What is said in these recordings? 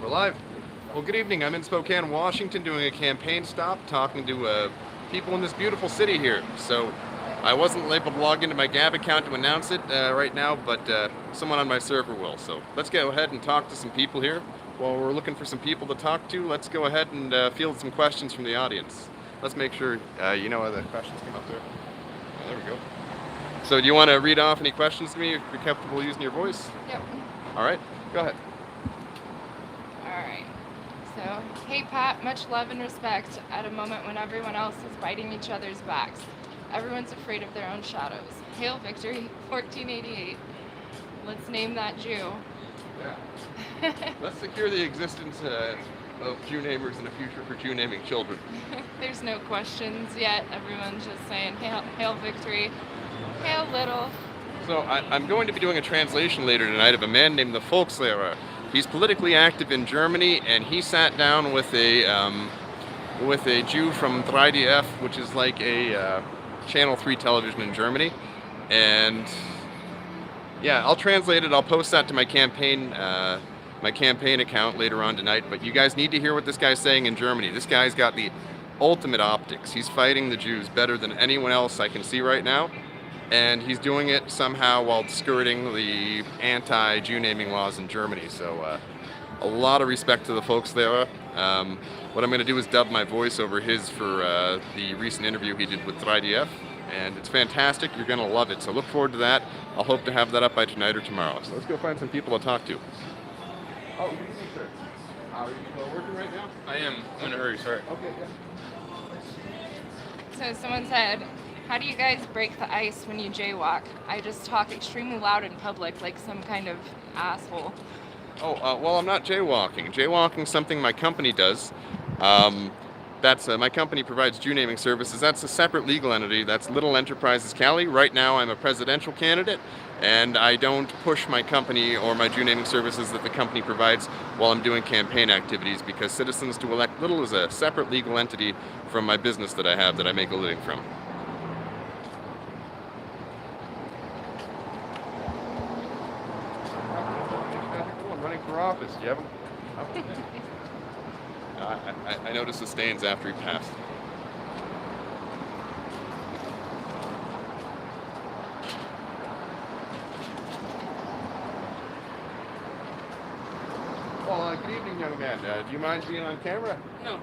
We're live. Well, good evening. I'm in Spokane, Washington, doing a campaign stop, talking to people in this beautiful city here. So I wasn't able to log into my Gab account to announce it right now, but someone on my server will. So let's go ahead and talk to some people here. While we're looking for some people to talk to, let's go ahead and field some questions from the audience. Let's make sure you know how the questions came up there. Oh, there we go. So do you want to read off any questions to me if you're comfortable using your voice? Yep. All right, go ahead. Alright. So, hey Pat, much love and respect at a moment when everyone else is biting each other's backs. Everyone's afraid of their own shadows. Hail victory, 1488. Let's name that Jew. Yeah. Let's secure the existence of Jew namers in the future for Jew naming children. There's no questions yet. Everyone's just saying, hail victory, hail little. So I'm going to be doing a translation later tonight of a man named the Volkslehrer. He's politically active in Germany, and he sat down with a Jew from 3DF, which is like a Channel 3 television in Germany. And yeah, I'll translate it. I'll post that to my campaign account later on tonight. But you guys need to hear what this guy's saying in Germany. This guy's got the ultimate optics. He's fighting the Jews better than anyone else I can see right now. And he's doing it somehow while skirting the anti-Jew naming laws in Germany. So a lot of respect to the folks there. What I'm going to do is dub my voice over his for the recent interview he did with 3DF. And it's fantastic. You're going to love it. So look forward to that. I'll hope to have that up by tonight or tomorrow. So let's go find some people to talk to. Oh, good evening, sir. Are you working right now? I am. I'm in a hurry, sorry. Okay, yeah. So someone said, how do you guys break the ice when you jaywalk? I just talk extremely loud in public like some kind of asshole. Oh, well, I'm not jaywalking. Jaywalking is something my company does. My company provides Jew naming services. That's a separate legal entity. That's Little Enterprises Cali. Right now, I'm a presidential candidate, and I don't push my company or my Jew naming services that the company provides while I'm doing campaign activities, because Citizens to Elect Little is a separate legal entity from my business that I have that I make a living from. Running for office. Do you have him? I noticed the stains after he passed. Well, good evening, young man. Do you mind being on camera? No.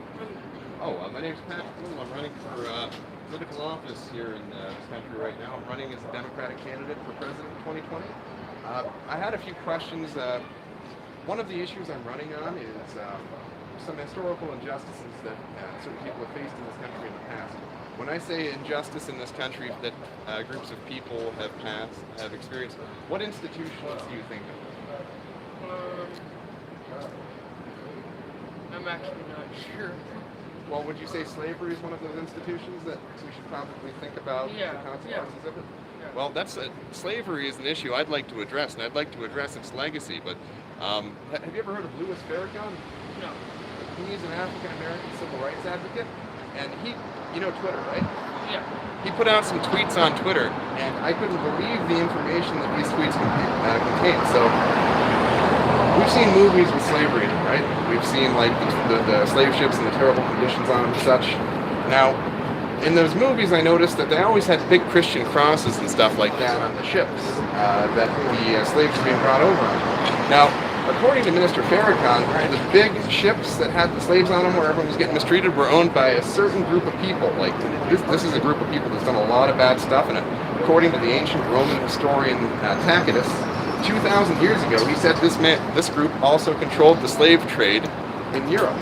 Oh, my name's Pat. I'm running for political office here in this country right now. I'm running as a Democratic candidate for president in 2020. I had a few questions. One of the issues I'm running on is some historical injustices that certain people have faced in this country in the past. When I say injustice in this country that groups of people have experienced, what institutions do you think of? I'm actually not sure. Well, would you say slavery is one of those institutions that we should probably think about the consequences of it? Yeah. Well, slavery is an issue I'd like to address, and I'd like to address its legacy. But have you ever heard of Louis Farrakhan? No. He's an African-American civil rights advocate, and you know Twitter, right? Yeah. He put out some tweets on Twitter, and I couldn't believe the information that these tweets contain. So we've seen movies with slavery in it, right? We've seen like the slave ships and the terrible conditions on them and such. Now, in those movies, I noticed that they always had big Christian crosses and stuff like that on the ships that the slaves were being brought over on. Now, according to Minister Farrakhan, the big ships that had the slaves on them where everyone was getting mistreated were owned by a certain group of people. Like, this is a group of people that's done a lot of bad stuff, and according to the ancient Roman historian Tacitus, 2,000 years ago, he said this group also controlled the slave trade in Europe.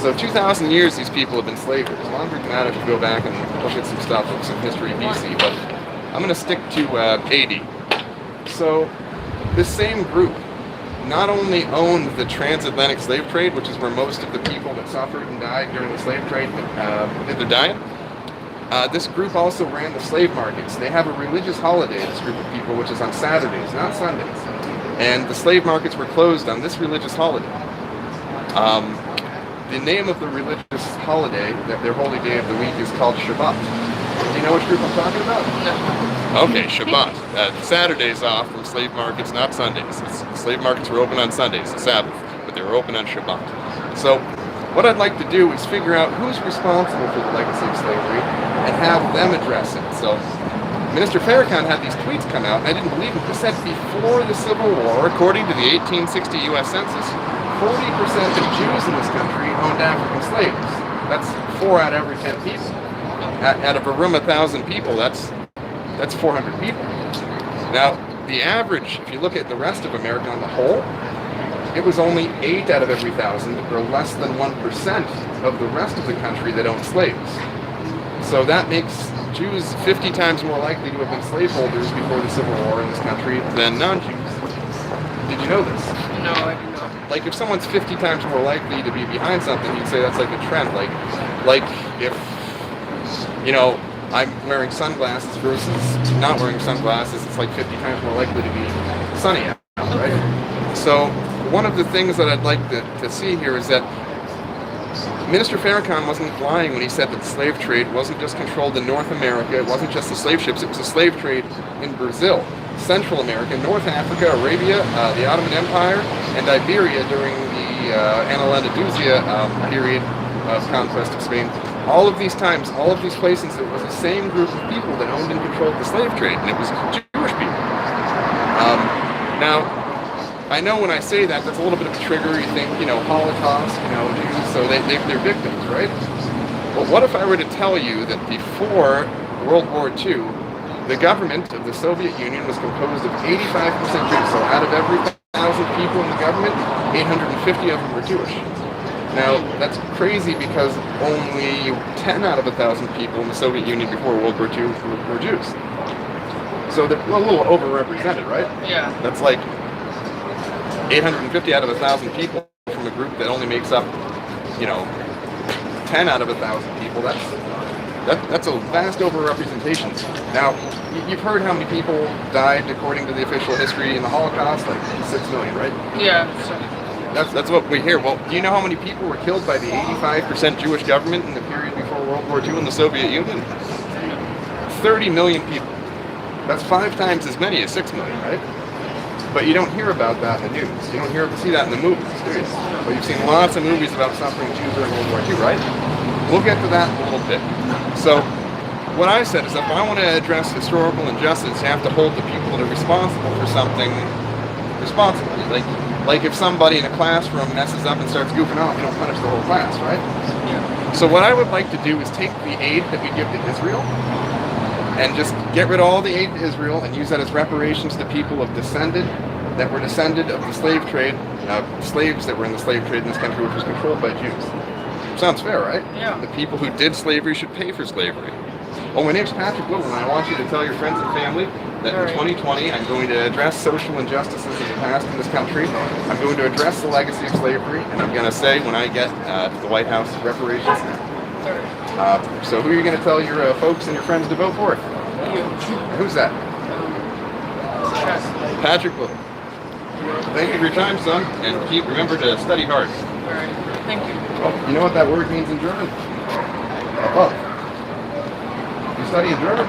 So 2,000 years these people have been slavers. Longer than that if you go back and look at some stuff, some history BC, but I'm going to stick to 80. So this same group not only owned the transatlantic slave trade, which is where most of the people that suffered and died during the slave trade did their dying, this group also ran the slave markets. They have a religious holiday, this group of people, which is on Saturdays, not Sundays. And the slave markets were closed on this religious holiday. The name of the religious holiday, their holy day of the week, is called Shabbat. Do you know which group I'm talking about? No. Okay, Shabbat. Saturday's off from slave markets, not Sundays. Slave markets were open on Sundays, the Sabbath. but they were open on Shabbat. So what I'd like to do is figure out who's responsible for the legacy of slavery and have them address it. So Minister Farrakhan had these tweets come out, and I didn't believe it. He said before the Civil War, according to the 1860 U.S. Census, 40% of Jews in this country owned African slaves. That's 4 out of every 10 people. Out of a room of 1,000 people, that's 400 people. Now, the average, if you look at the rest of America on the whole, it was only 8 out of every 1,000, or less than 1% of the rest of the country that owned slaves. So that makes Jews 50 times more likely to have been slaveholders before the Civil War in this country than non-Jews. Did you know this? No, I did not. Like if someone's 50 times more likely to be behind something, you'd say that's like a trend. Like if, you know, I'm wearing sunglasses versus not wearing sunglasses, it's like 50 times more likely to be sunny out, right? So one of the things that I'd like to see here is that Minister Farrakhan wasn't lying when he said that the slave trade wasn't just controlled in North America, it wasn't just the slave ships, it was a slave trade in Brazil, Central America, North Africa, Arabia, the Ottoman Empire, and Iberia during the Andalusia period of conquest of Spain. All of these times, all of these places, it was the same group of people that owned and controlled the slave trade, and it was Jewish people. Now, I know when I say that, that's a little bit of a trigger. You think, you know, Holocaust, you know, Jews, so they're victims, right? But what if I were to tell you that before World War II, the government of the Soviet Union was composed of 85% Jews. So out of every 1,000 people in the government, 850 of them were Jewish. Now, that's crazy because only 10 out of 1,000 people in the Soviet Union before World War II were Jews. So they're a little overrepresented, right? Yeah. That's like 850 out of 1,000 people from a group that only makes up, you know, 10 out of 1,000 people. That's a vast overrepresentation. Now, you've heard how many people died according to the official history in the Holocaust, like 6 million, right? Yeah. So. That's what we hear. Well, do you know how many people were killed by the 85% Jewish government in the period before World War II in the Soviet Union? 30 million people. That's 5 times as many as 6 million, right? But you don't hear about that in the news. You don't see that in the movies, do you? But you've seen lots of movies about suffering Jews during World War II, right? We'll get to that in a little bit. So, what I said is if I want to address historical injustice, you have to hold the people that are responsible for something responsibly. Like if somebody in a classroom messes up and starts goofing off, you don't punish the whole class, right? Yeah. So what I would like to do is take the aid that we give to Israel and just get rid of all the aid to Israel and use that as reparations to people that were descended of the slave trade, slaves that were in the slave trade in this country, which was controlled by Jews. Sounds fair, right? Yeah. The people who did slavery should pay for slavery. Oh, my name's Patrick Little, and I want you to tell your friends and family that in 2020 I'm going to address social injustices in the past in this country. I'm going to address the legacy of slavery, and I'm going to say when I get to the White House, reparations. So who are you going to tell your folks and your friends to vote for? Who's that? Patrick Little. Thank you for your time, son, and remember to study hard. All right. Thank you. Oh, you know what that word means in German? Above. You study in German?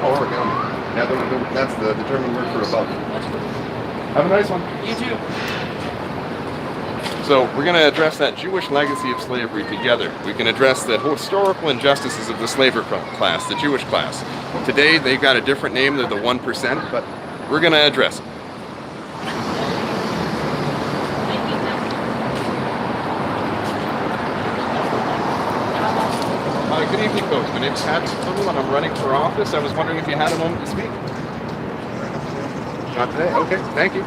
Oregon. Yeah, that's the German word for above. Have a nice one. You too. So we're going to address that Jewish legacy of slavery together. We can address the historical injustices of the slaver class, the Jewish class. Today they've got a different name, they're the 1%, but we're going to address it. Good evening, folks. My name is Patrick Little, and I'm running for office. I was wondering if you had a moment to speak. Not today? Okay, thank you.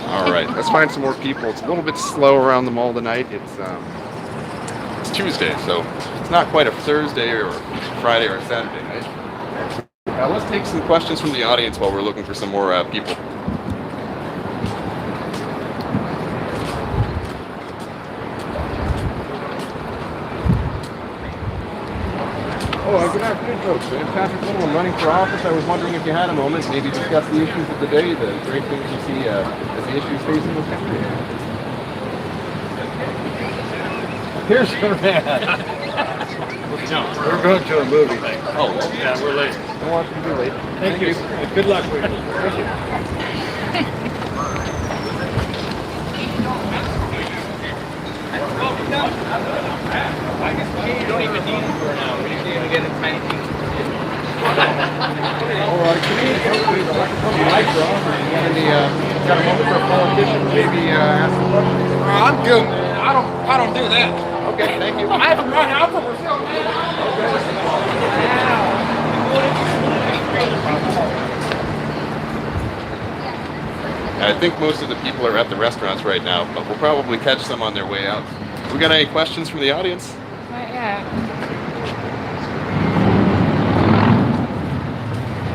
All right, let's find some more people. It's a little bit slow around the mall tonight. It's Tuesday, so it's not quite a Thursday or Friday or Saturday night. Let's take some questions from the audience while we're looking for some more people. Good afternoon, folks. I'm Patrick Little. I'm running for office. I was wondering if you had a moment, maybe discuss the issues of the day, the great things you see as the issues facing this country. Here's your man. No, we're going to a movie. Oh, Yeah, we're late. I don't want you to be late. Thank you. Good luck with it. Thank you. You don't even need it for now. We didn't even get a tiny piece. Got a moment for a politician, maybe ask a question? I'm good, man. I don't do that. Okay, thank you. I haven't run out for myself, man. I think most of the people are at the restaurants right now, but we'll probably catch some on their way out. We got any questions from the audience? Not yet.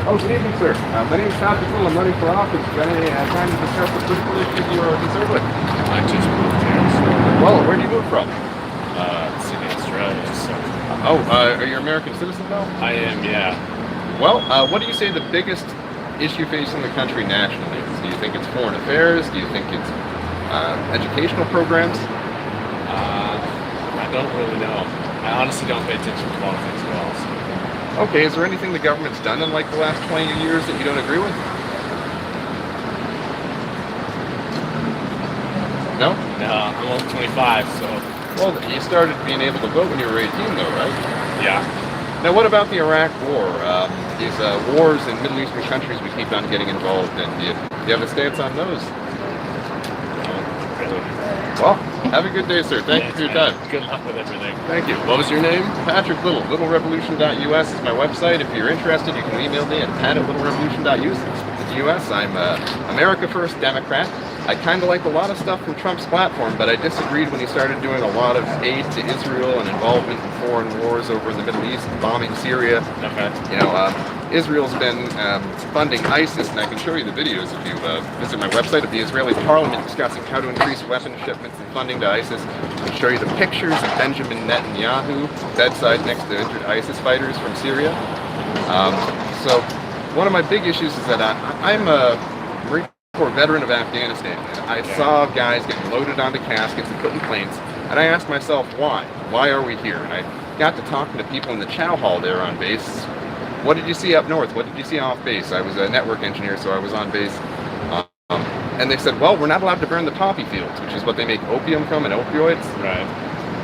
Oh, good evening, sir. My name is Patrick Will. I'm running for office. Got any time to discuss the political issues you are concerned with? I just moved here, so, Well, where do you move from? Sydney, Australia, so. Are you an American citizen though? I am, yeah. Well, what do you say the biggest issue facing the country nationally is? Do you think it's foreign affairs? Do you think it's educational programs? I don't really know. I honestly don't pay attention to politics at all, so. Okay, is there anything the government's done in like the last 20 years that you don't agree with? No? No, I'm only 25, so. Well, you started being able to vote when you were 18 though, right? Yeah. Now, what about the Iraq War? These wars in Middle Eastern countries we keep on getting involved in. Do you have a stance on those? Really. Well, have a good day, sir. Thank you for your time. Good luck with everything. Thank you. What was your name? Patrick Little. LittleRevolution.us is my website. If you're interested, you can email me at pat@littlerevolution.us. I'm America First Democrat. I kind of like a lot of stuff from Trump's platform, but I disagreed when he started doing a lot of aid to Israel and involvement in foreign wars over in the Middle East, bombing Syria. Okay. You know, Israel's been funding ISIS, and I can show you the videos if you visit my website of the Israeli parliament discussing how to increase weapon shipments and funding to ISIS. I can show you the pictures of Benjamin Netanyahu bedside next to injured ISIS fighters from Syria. So one of my big issues is that I'm a Marine Corps veteran of Afghanistan, and I saw guys getting loaded onto caskets and put in planes, and I asked myself, why? Why are we here? And I got to talking to people in the chow hall there on base. What did you see up north? What did you see off base? I was a network engineer, so I was on base. And they said, well, we're not allowed to burn the poppy fields, which is what they make opium from and opioids. Right.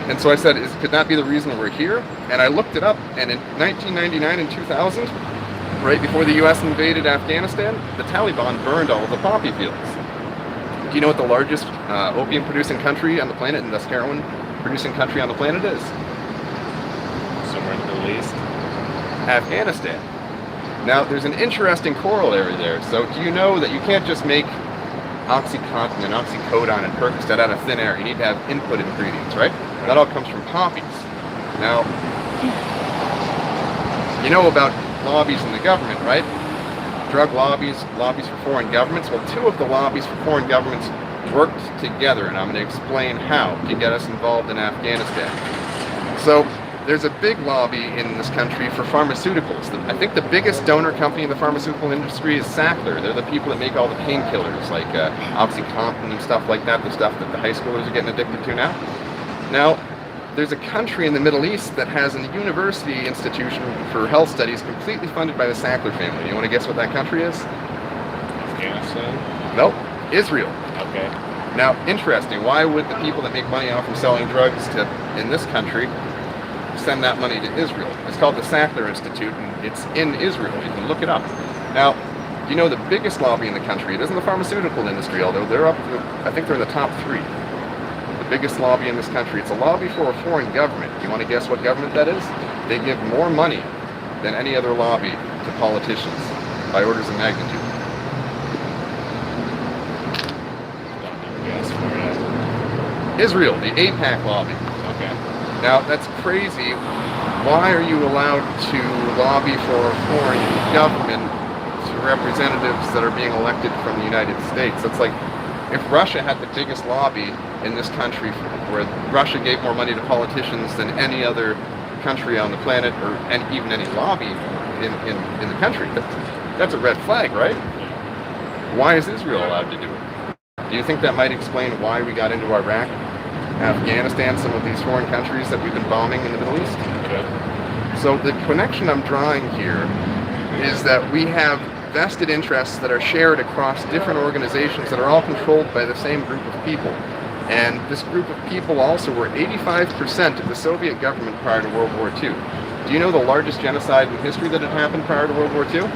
And so I said, could that be the reason we're here? And I looked it up, and in 1999 and 2000, right before the U.S. invaded Afghanistan, the Taliban burned all of the poppy fields. Do you know what the largest opium-producing country on the planet, and thus heroin-producing country on the planet is? Somewhere in the Middle East. Afghanistan. Now, there's an interesting corollary there. So, do you know that you can't just make OxyContin and oxycodone and Percocet out of thin air? You need to have input ingredients, right? That all comes from poppies. Now, you know about lobbies in the government, right? Drug lobbies, lobbies for foreign governments. Well, two of the lobbies for foreign governments worked together, and I'm going to explain how to get us involved in Afghanistan. So, there's a big lobby in this country for pharmaceuticals. I think the biggest donor company in the pharmaceutical industry is Sackler. They're the people that make all the painkillers, like OxyContin and stuff like that, the stuff that the high schoolers are getting addicted to now. Now, there's a country in the Middle East that has a university institution for health studies completely funded by the Sackler family. You want to guess what that country is? Afghanistan? Nope, Israel. Okay. Now, interesting, why would the people that make money off from selling drugs in this country send that money to Israel? It's called the Sackler Institute, and it's in Israel. You can look it up. Now, you know the biggest lobby in the country? It isn't the pharmaceutical industry, although they're up, I think they're in the top 3. The biggest lobby in this country. It's a lobby for a foreign government. You want to guess what government that is? They give more money than any other lobby to politicians by orders of magnitude. Yes, for it. Israel, the AIPAC lobby. Okay. Now, that's crazy. Why are you allowed to lobby for a foreign government through representatives that are being elected from the United States? It's like if Russia had the biggest lobby in this country, where Russia gave more money to politicians than any other country on the planet, or even any lobby in the country, that's a red flag, right? Why is Israel allowed to do it? Do you think that might explain why we got into Iraq, Afghanistan, some of these foreign countries that we've been bombing in the Middle East? Okay. So the connection I'm drawing here is that we have vested interests that are shared across different organizations that are all controlled by the same group of people. And this group of people also were 85% of the Soviet government prior to World War II. Do you know the largest genocide in history that had happened prior to World War II?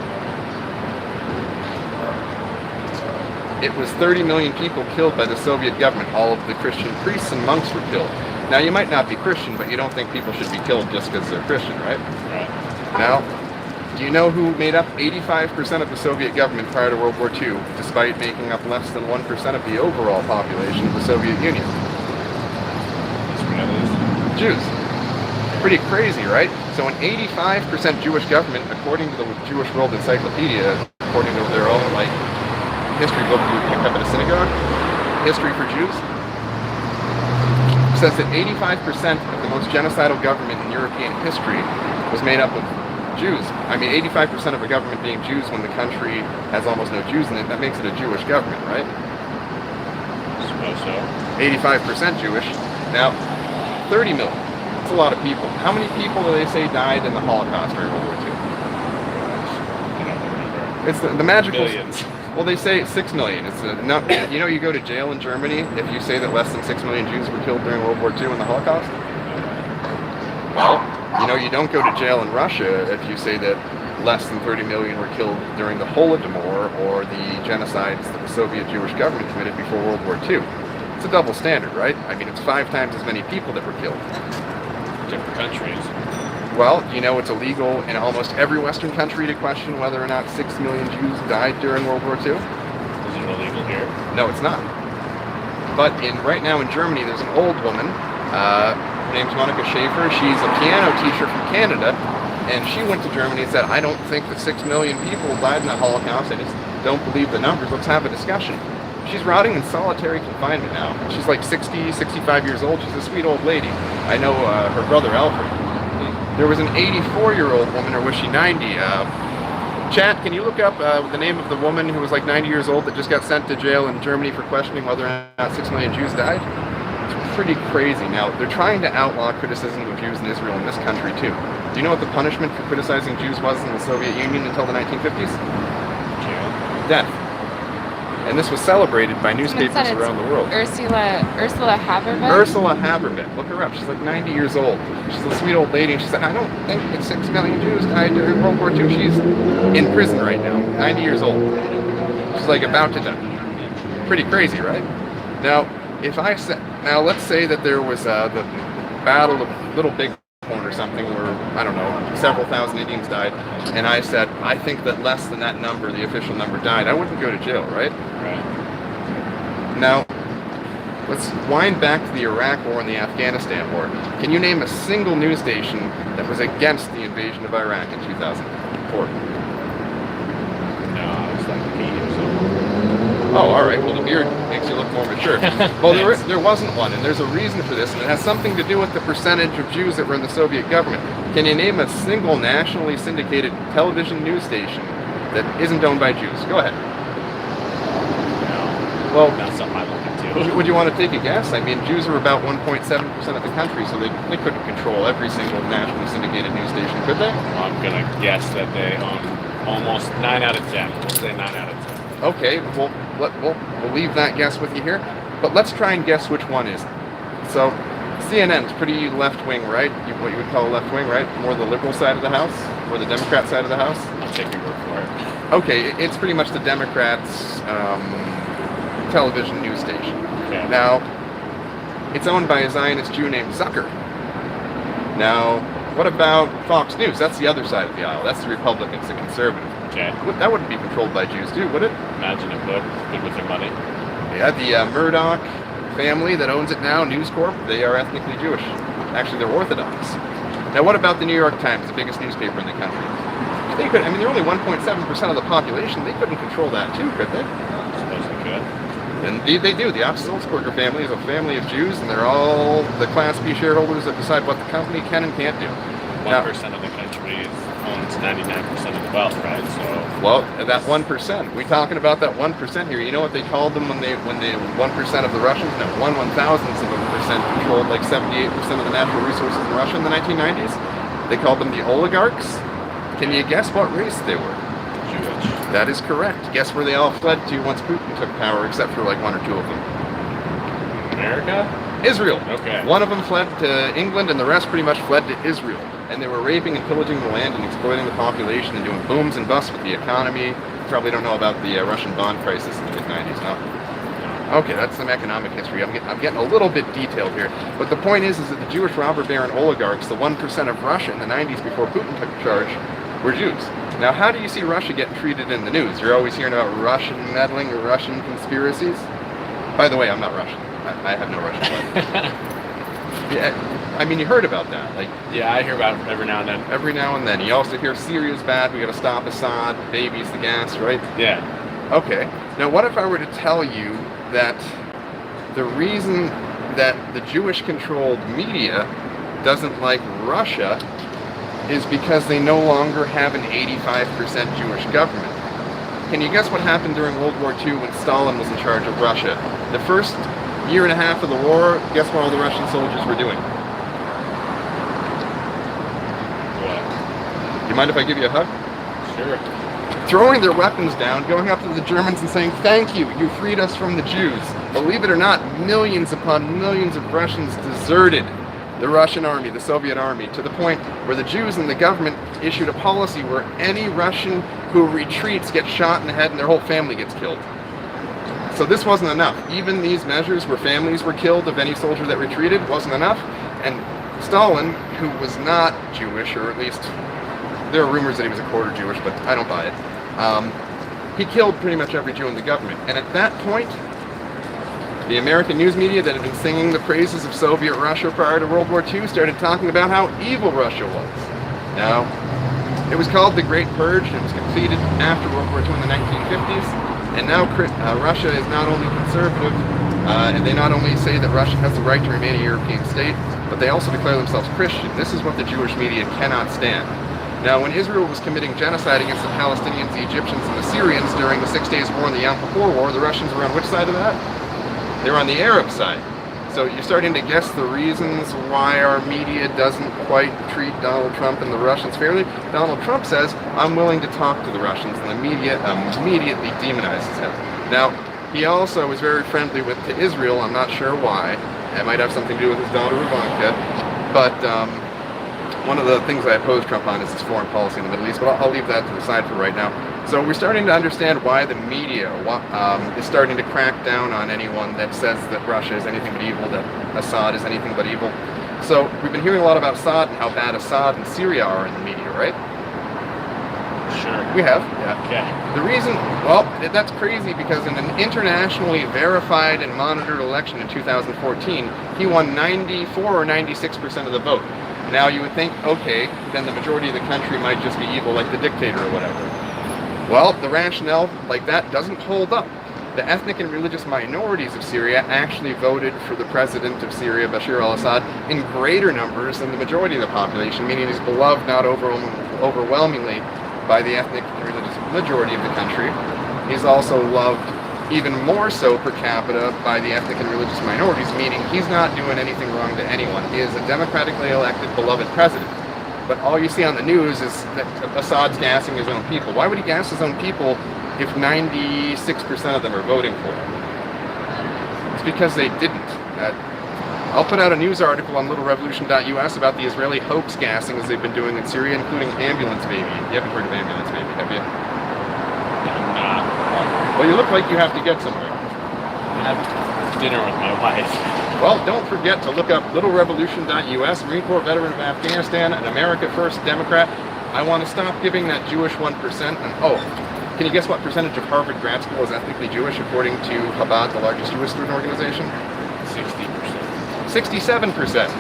It was 30 million people killed by the Soviet government. All of the Christian priests and monks were killed. Now, you might not be Christian, but you don't think people should be killed just because they're Christian, right? Right. Now, do you know who made up 85% of the Soviet government prior to World War II, despite making up less than 1% of the overall population of the Soviet Union? Israelis. Jews. Pretty crazy, right? So an 85% Jewish government, according to the Jewish World Encyclopedia, according to their own history book you pick up at a synagogue, History for Jews, says that 85% of the most genocidal government in European history was made up of Jews. I mean, 85% of a government being Jews when the country has almost no Jews in it, that makes it a Jewish government, right? I suppose so. 85% Jewish. Now, 30 million. That's a lot of people. How many people do they say died in the Holocaust during World War II? I don't remember. It's the magical... Millions. Well, they say it's 6 million. It's you know, you go to jail in Germany if you say that less than 6 million Jews were killed during World War II in the Holocaust. Well, you know, you don't go to jail in Russia if you say that less than 30 million were killed during the Holodomor or the genocides that the Soviet Jewish government committed before World War II. It's a double standard, right? I mean, it's 5 times as many people that were killed. Different countries. Well, you know, it's illegal in almost every Western country to question whether or not 6 million Jews died during World War II. Is it illegal here? No, it's not. But right now in Germany, there's an old woman. Her name's Monica Schaefer. She's a piano teacher from Canada, and she went to Germany and said, "I don't think that 6 million people died in the Holocaust. I just don't believe the numbers. Let's have a discussion." She's rotting in solitary confinement now. She's like 60, 65 years old. She's a sweet old lady. I know her brother Alfred. There was an 84-year-old woman, or was she 90? Chat, can you look up the name of the woman who was like 90 years old that just got sent to jail in Germany for questioning whether or not 6 million Jews died? It's pretty crazy. Now, they're trying to outlaw criticism of Jews in Israel in this country, too. Do you know what the punishment for criticizing Jews was in the Soviet Union until the 1950s? Jail. Death. And this was celebrated by newspapers It said it's around the world. Ursula Habermas. Ursula Habermas. Look her up. She's like 90 years old. She's a sweet old lady. And she said, "I don't think that 6 million Jews died during World War II." She's in prison right now, 90 years old. She's like about to die. Pretty crazy, right? Now, let's say that there was the Battle of Little Big Horn or something where, I don't know, several thousand Indians died, and I said, I think that less than that number, the official number, died. I wouldn't go to jail, right? Right. Now, let's wind back to the Iraq War and the Afghanistan War. Can you name a single news station that was against the invasion of Iraq in 2004? No, I was like 8 years old. Oh, all right. Well, the beard makes you look more mature. Well, there wasn't one, and there's a reason for this, and it has something to do with the percentage of Jews that were in the Soviet government. Can you name a single nationally syndicated television news station that isn't owned by Jews? Go ahead. No. Well, That's something I look into. would you want to take a guess? I mean, Jews are about 1.7% of the country, so they couldn't control every single nationally syndicated news station, could they? I'm gonna guess that they own almost 9 out of 10. We'll say 9 out of 10. Okay, we'll leave that guess with you here, but let's try and guess which one is. So, CNN's pretty left-wing, right? What you would call left-wing, right? More the liberal side of the house, or the Democrat side of the house? I'll take your word for it. Okay, it's pretty much the Democrats' television news station. Okay. Now, it's owned by a Zionist Jew named Zucker. Now, what about Fox News? That's the other side of the aisle. That's the Republicans, the conservative. Okay. That wouldn't be controlled by Jews, too, would it? Imagine it would. Good with their money. Yeah, the Murdoch family that owns it now, News Corp, they are ethnically Jewish. Actually, they're Orthodox. Now, what about the New York Times, the biggest newspaper in the country? They could. I mean, they're only 1.7% of the population. They couldn't control that, too, could they? I suppose they could. Indeed, they do. The Sulzberger family is a family of Jews, and they're all the Class B shareholders that decide what the company can and can't do. 1% of the country owns 99% of the wealth, right? So. Well, that 1%. We're talking about that 1% here. You know what they called them when the 1% of the Russians, no, 1/1000th of a percent controlled like 78% of the natural resources in Russia in the 1990s? They called them the oligarchs. Can you guess what race they were? Jewish. That is correct. Guess where they all fled to once Putin took power, except for like 1 or 2 of them? America? Israel. Okay. One of them fled to England, and the rest pretty much fled to Israel. And they were raping and pillaging the land and exploiting the population and doing booms and busts with the economy. You probably don't know about the Russian bond crisis in the mid-90s, no? Okay, that's some economic history. I'm getting a little bit detailed here. But the point is that the Jewish robber baron oligarchs, the 1% of Russia in the 90s before Putin took charge, were Jews. Now, how do you see Russia getting treated in the news? You're always hearing about Russian meddling or Russian conspiracies. By the way, I'm not Russian. I have no Russian blood. Yeah, I mean, you heard about that. Like, Yeah, I hear about it every now and then. every now and then. You also hear Syria's bad, we gotta stop Assad, baby's the gas, right? Yeah. Okay. Now, what if I were to tell you that the reason that the Jewish-controlled media doesn't like Russia is because they no longer have an 85% Jewish government? Can you guess what happened during World War II when Stalin was in charge of Russia? The first year and a half of the war, guess what all the Russian soldiers were doing? What? You mind if I give you a hug? Sure. Throwing their weapons down, going up to the Germans and saying, "Thank you, you freed us from the Jews." Believe it or not, millions upon millions of Russians deserted the Russian army, the Soviet army, to the point where the Jews and the government issued a policy where any Russian who retreats gets shot in the head and their whole family gets killed. So this wasn't enough. Even these measures where families were killed of any soldier that retreated wasn't enough. And Stalin, who was not Jewish, or at least there are rumors that he was a quarter Jewish, but I don't buy it. He killed pretty much every Jew in the government. And at that point, the American news media that had been singing the praises of Soviet Russia prior to World War II started talking about how evil Russia was. Now, it was called the Great Purge, and it was completed after World War II in the 1950s. And now Russia is not only conservative, and they not only say that Russia has the right to remain a European state, but they also declare themselves Christian. This is what the Jewish media cannot stand. Now, when Israel was committing genocide against the Palestinians, the Egyptians, and the Syrians during the 6 Days War and the Yom Kippur War, the Russians were on which side of that? They were on the Arab side. So you're starting to guess the reasons why our media doesn't quite treat Donald Trump and the Russians fairly. Donald Trump says, "I'm willing to talk to the Russians," and the media immediately demonizes him. Now, he also is very friendly to Israel. I'm not sure why. It might have something to do with his daughter Ivanka. But one of the things I oppose Trump on is his foreign policy in the Middle East, but I'll leave that to the side for right now. So we're starting to understand why the media is starting to crack down on anyone that says that Russia is anything but evil, that Assad is anything but evil. So we've been hearing a lot about Assad and how bad Assad and Syria are in the media, right? Sure. We have, yeah. Okay. The reason, well, that's crazy because in an internationally verified and monitored election in 2014, he won 94 or 96% of the vote. Now you would think, okay, then the majority of the country might just be evil like the dictator or whatever. Well, the rationale like that doesn't hold up. The ethnic and religious minorities of Syria actually voted for the president of Syria, Bashar al-Assad, in greater numbers than the majority of the population, meaning he's beloved not overwhelmingly by the ethnic and religious majority of the country. He's also loved even more so per capita by the ethnic and religious minorities, meaning he's not doing anything wrong to anyone. He is a democratically elected, beloved president. But all you see on the news is that Assad's gassing his own people. Why would he gas his own people if 96% of them are voting for him? It's because they didn't. I'll put out a news article on littlerevolution.us about the Israeli hoax gassing as they've been doing in Syria, including Ambulance Baby. You haven't heard of Ambulance Baby, have you? I'm not. Well, you look like you have to get somewhere. I have dinner with my wife. Well, don't forget to look up littlerevolution.us, Marine Corps veteran of Afghanistan, an America First Democrat. I want to stop giving that Jewish 1%. And can you guess what percentage of Harvard grad school is ethnically Jewish, according to Chabad, the largest Jewish student organization? 60%. 67%,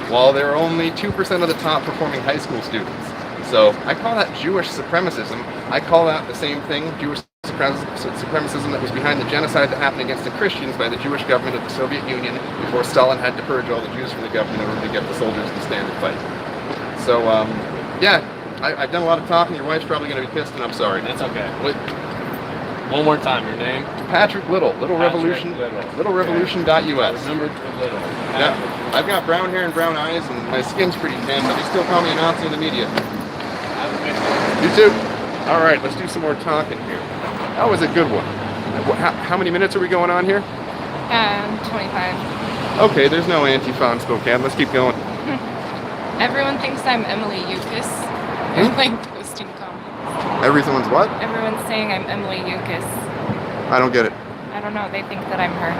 while there are only 2% of the top performing high school students. So I call that Jewish supremacism. I call that the same thing, Jewish supremacism, that was behind the genocide that happened against the Christians by the Jewish government of the Soviet Union before Stalin had to purge all the Jews from the government in order to get the soldiers to stand and fight. So, yeah, I've done a lot of talking. Your wife's probably going to be pissed, and I'm sorry. That's okay. One more time, your name? Patrick Little, Little Revolution, littlerevolution.us. Remember Little. Yeah, I've got brown hair and brown eyes, and my skin's pretty tan, but they still call me a Nazi in the media. Have a good day. You too. All right, let's do some more talking here. That was a good one. How many minutes are we going on here? 25. Okay, there's no Antifa in Spokane. Let's keep going. Everyone thinks I'm Emily Eucas. They're like posting comments. Everyone's what? Everyone's saying I'm Emily Eucas. I don't get it. I don't know. They think that I'm her.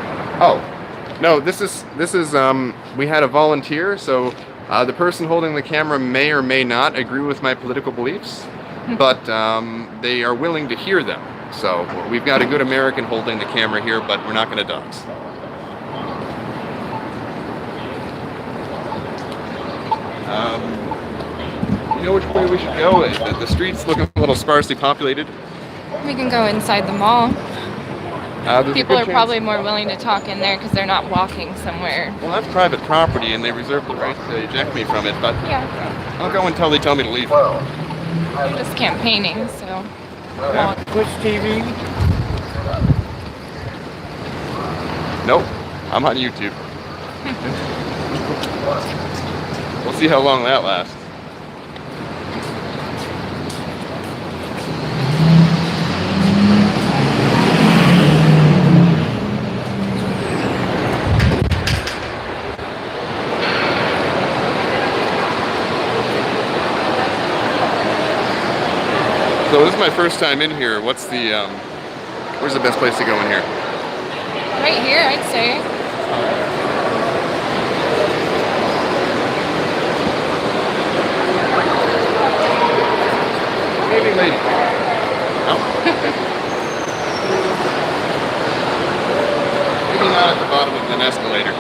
Oh, no. This is we had a volunteer, so the person holding the camera may or may not agree with my political beliefs, but they are willing to hear them. So we've got a good American holding the camera here, but we're not going to dox. You know which way we should go? The street's looking a little sparsely populated. We can go inside the mall. There's a People good are chance- probably more willing to talk in there because they're not walking somewhere. Well, that's private property, and they reserve the right to eject me from it, but Yeah, I'll go until they tell me to leave. you're just campaigning, so. Yeah. Twitch TV. Nope, I'm on YouTube. We'll see how long that lasts. So this is my first time in here. What's the, where's the best place to go in here? Right here, I'd say. Maybe lady. No? Maybe not at the bottom of an escalator.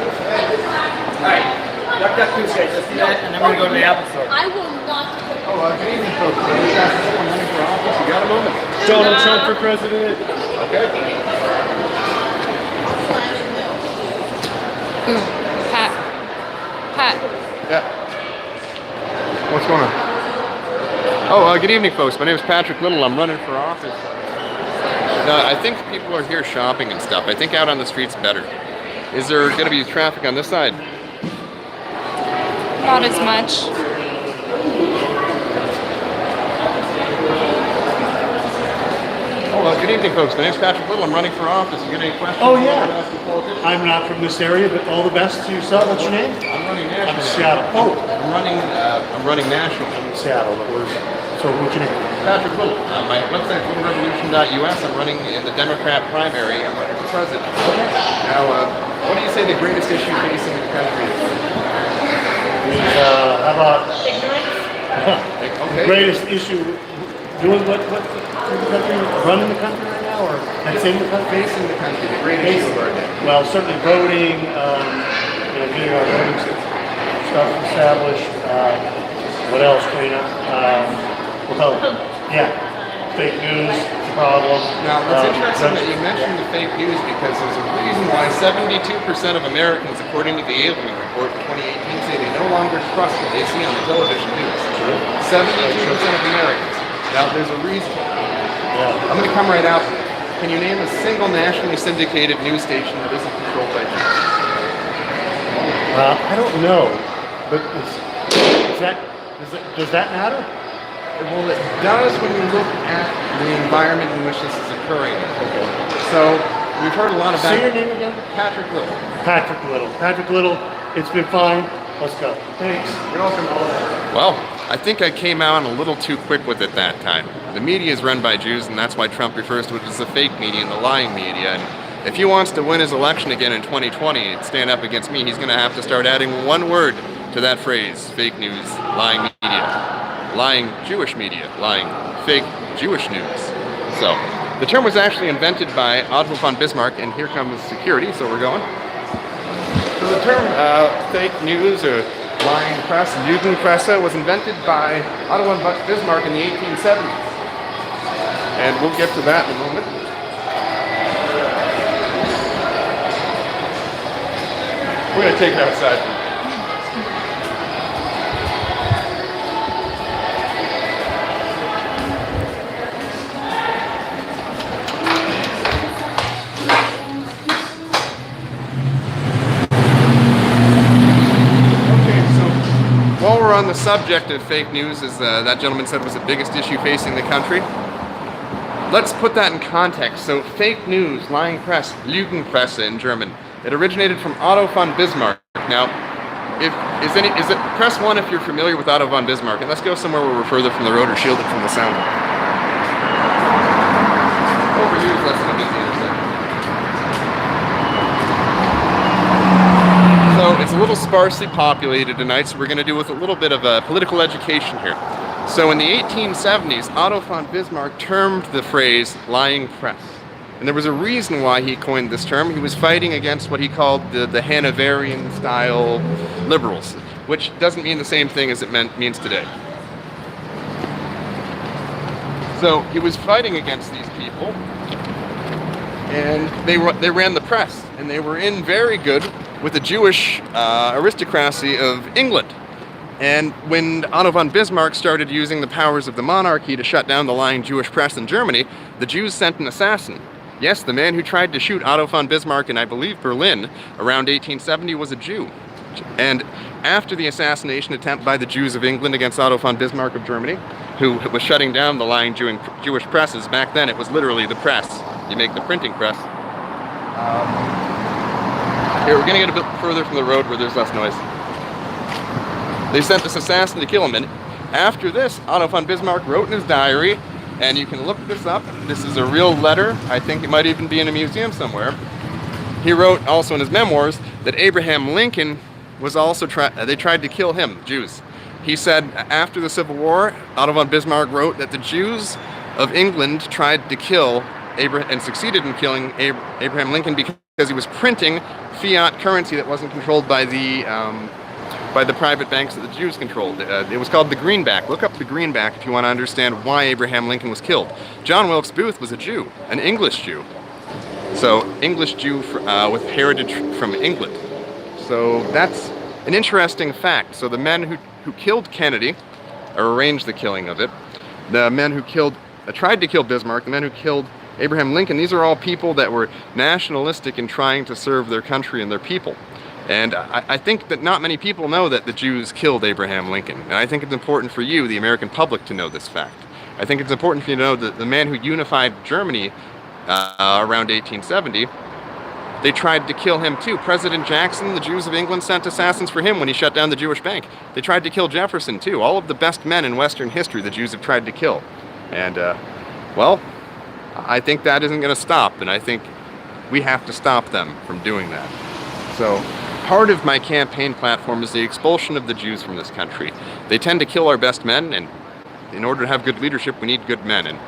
Alright. Duck Duck Tuesday, just do that, and then we're gonna go to the Apple Store. I will not. Oh, good evening, folks. I'm running for office. You got a moment? Donald Trump for president. Okay. Ooh, Pat. Pat. Yeah. What's going on? Oh, good evening, folks. My name is Patrick Little. I'm running for office. I think people are here shopping and stuff. I think out on the street's better. Is there going to be traffic on this side? Not as much. Oh, good evening, folks. My name is Patrick Little. I'm running for office. You got any questions? Oh, yeah. you wanna ask the politician? I'm not from this area, but all the best to yourself. What's your name? I'm running I'm national. Seattle. Oh, I'm running national. I'm in Seattle. But so what's your name? Patrick Little. My website is littlerevolution.us. I'm running in the Democrat primary. I'm running for president. Now, what do you say the greatest issue facing the country is? How about Okay. greatest issue? Doing what in the country? Running the country right now, or that's in the country? Facing the country, the greatest issue of our day. Well, certainly voting. Getting our voting stuff established. What else, Karina? Yeah, fake news problem. Now, it's interesting that you mentioned the fake news because there's a reason why 72% of Americans, according to the Alien Report in 2018, say they no longer trust what they see on the television news. 72% of Americans. Now, there's a reason. Yeah. I'm going to come right out. Can you name a single nationally syndicated news station that isn't controlled by Jews? I don't know, but does that matter? Well, it does when you look at the environment in which this is occurring. So, we've heard a lot about... Say your name again? Patrick Little. Patrick Little. Patrick Little, it's been fine. Let's go. Thanks. You're welcome. Well, I think I came out a little too quick with it that time. The media is run by Jews, and that's why Trump refers to it as the fake media and the lying media. And if he wants to win his election again in 2020 and stand up against me, he's going to have to start adding one word to that phrase: fake news, lying media, lying Jewish media, lying fake Jewish news. So, the term was actually invented by Otto von Bismarck, and here comes security, so we're going. So the term fake news or lying press, Lügenpresse, was invented by Otto von Bismarck in the 1870s. And we'll get to that in a moment. We're going to take it outside. we're on the subject of fake news, as that gentleman said was the biggest issue facing the country, let's put that in context. So fake news, lying press, Lügenpresse in German, it originated from Otto von Bismarck. Now, press 1 if you're familiar with Otto von Bismarck, and let's go somewhere where we're further from the road or shielded from the sound. Over here is less than a busy intersection. So it's a little sparsely populated tonight, so we're going to do with a little bit of a political education here. So in the 1870s, Otto von Bismarck termed the phrase lying press. And there was a reason why he coined this term. He was fighting against what he called the Hanoverian-style liberals, which doesn't mean the same thing as it means today. So he was fighting against these people, and they ran the press, and they were in very good with the Jewish aristocracy of England. And when Otto von Bismarck started using the powers of the monarchy to shut down the lying Jewish press in Germany, the Jews sent an assassin. Yes, the man who tried to shoot Otto von Bismarck in, I believe, Berlin around 1870 was a Jew. And after the assassination attempt by the Jews of England against Otto von Bismarck of Germany, who was shutting down the lying Jewish presses, back then it was literally the press. You make the printing press. Here, we're going to get a bit further from the road where there's less noise. They sent this assassin to kill him, and after this, Otto von Bismarck wrote in his diary, and you can look this up. This is a real letter. I think it might even be in a museum somewhere. He wrote also in his memoirs that Abraham Lincoln was also they tried to kill him, Jews. He said after the Civil War, Otto von Bismarck wrote that the Jews of England tried to kill Abraham and succeeded in killing Abraham Lincoln because he was printing fiat currency that wasn't controlled by the private banks that the Jews controlled. It was called the greenback. Look up the greenback if you want to understand why Abraham Lincoln was killed. John Wilkes Booth was a Jew, an English Jew. So, English Jew with heritage from England. So that's an interesting fact. So the men who killed Kennedy, or arranged the killing of it, the men who tried to kill Bismarck, the men who killed Abraham Lincoln, these are all people that were nationalistic in trying to serve their country and their people. And I think that not many people know that the Jews killed Abraham Lincoln. And I think it's important for you, the American public, to know this fact. I think it's important for you to know that the man who unified Germany around 1870, they tried to kill him too. President Jackson, the Jews of England sent assassins for him when he shut down the Jewish bank. They tried to kill Jefferson too. All of the best men in Western history, the Jews have tried to kill. And, well, I think that isn't going to stop. And I think we have to stop them from doing that. So, part of my campaign platform is the expulsion of the Jews from this country. They tend to kill our best men, and in order to have good leadership, we need good men, and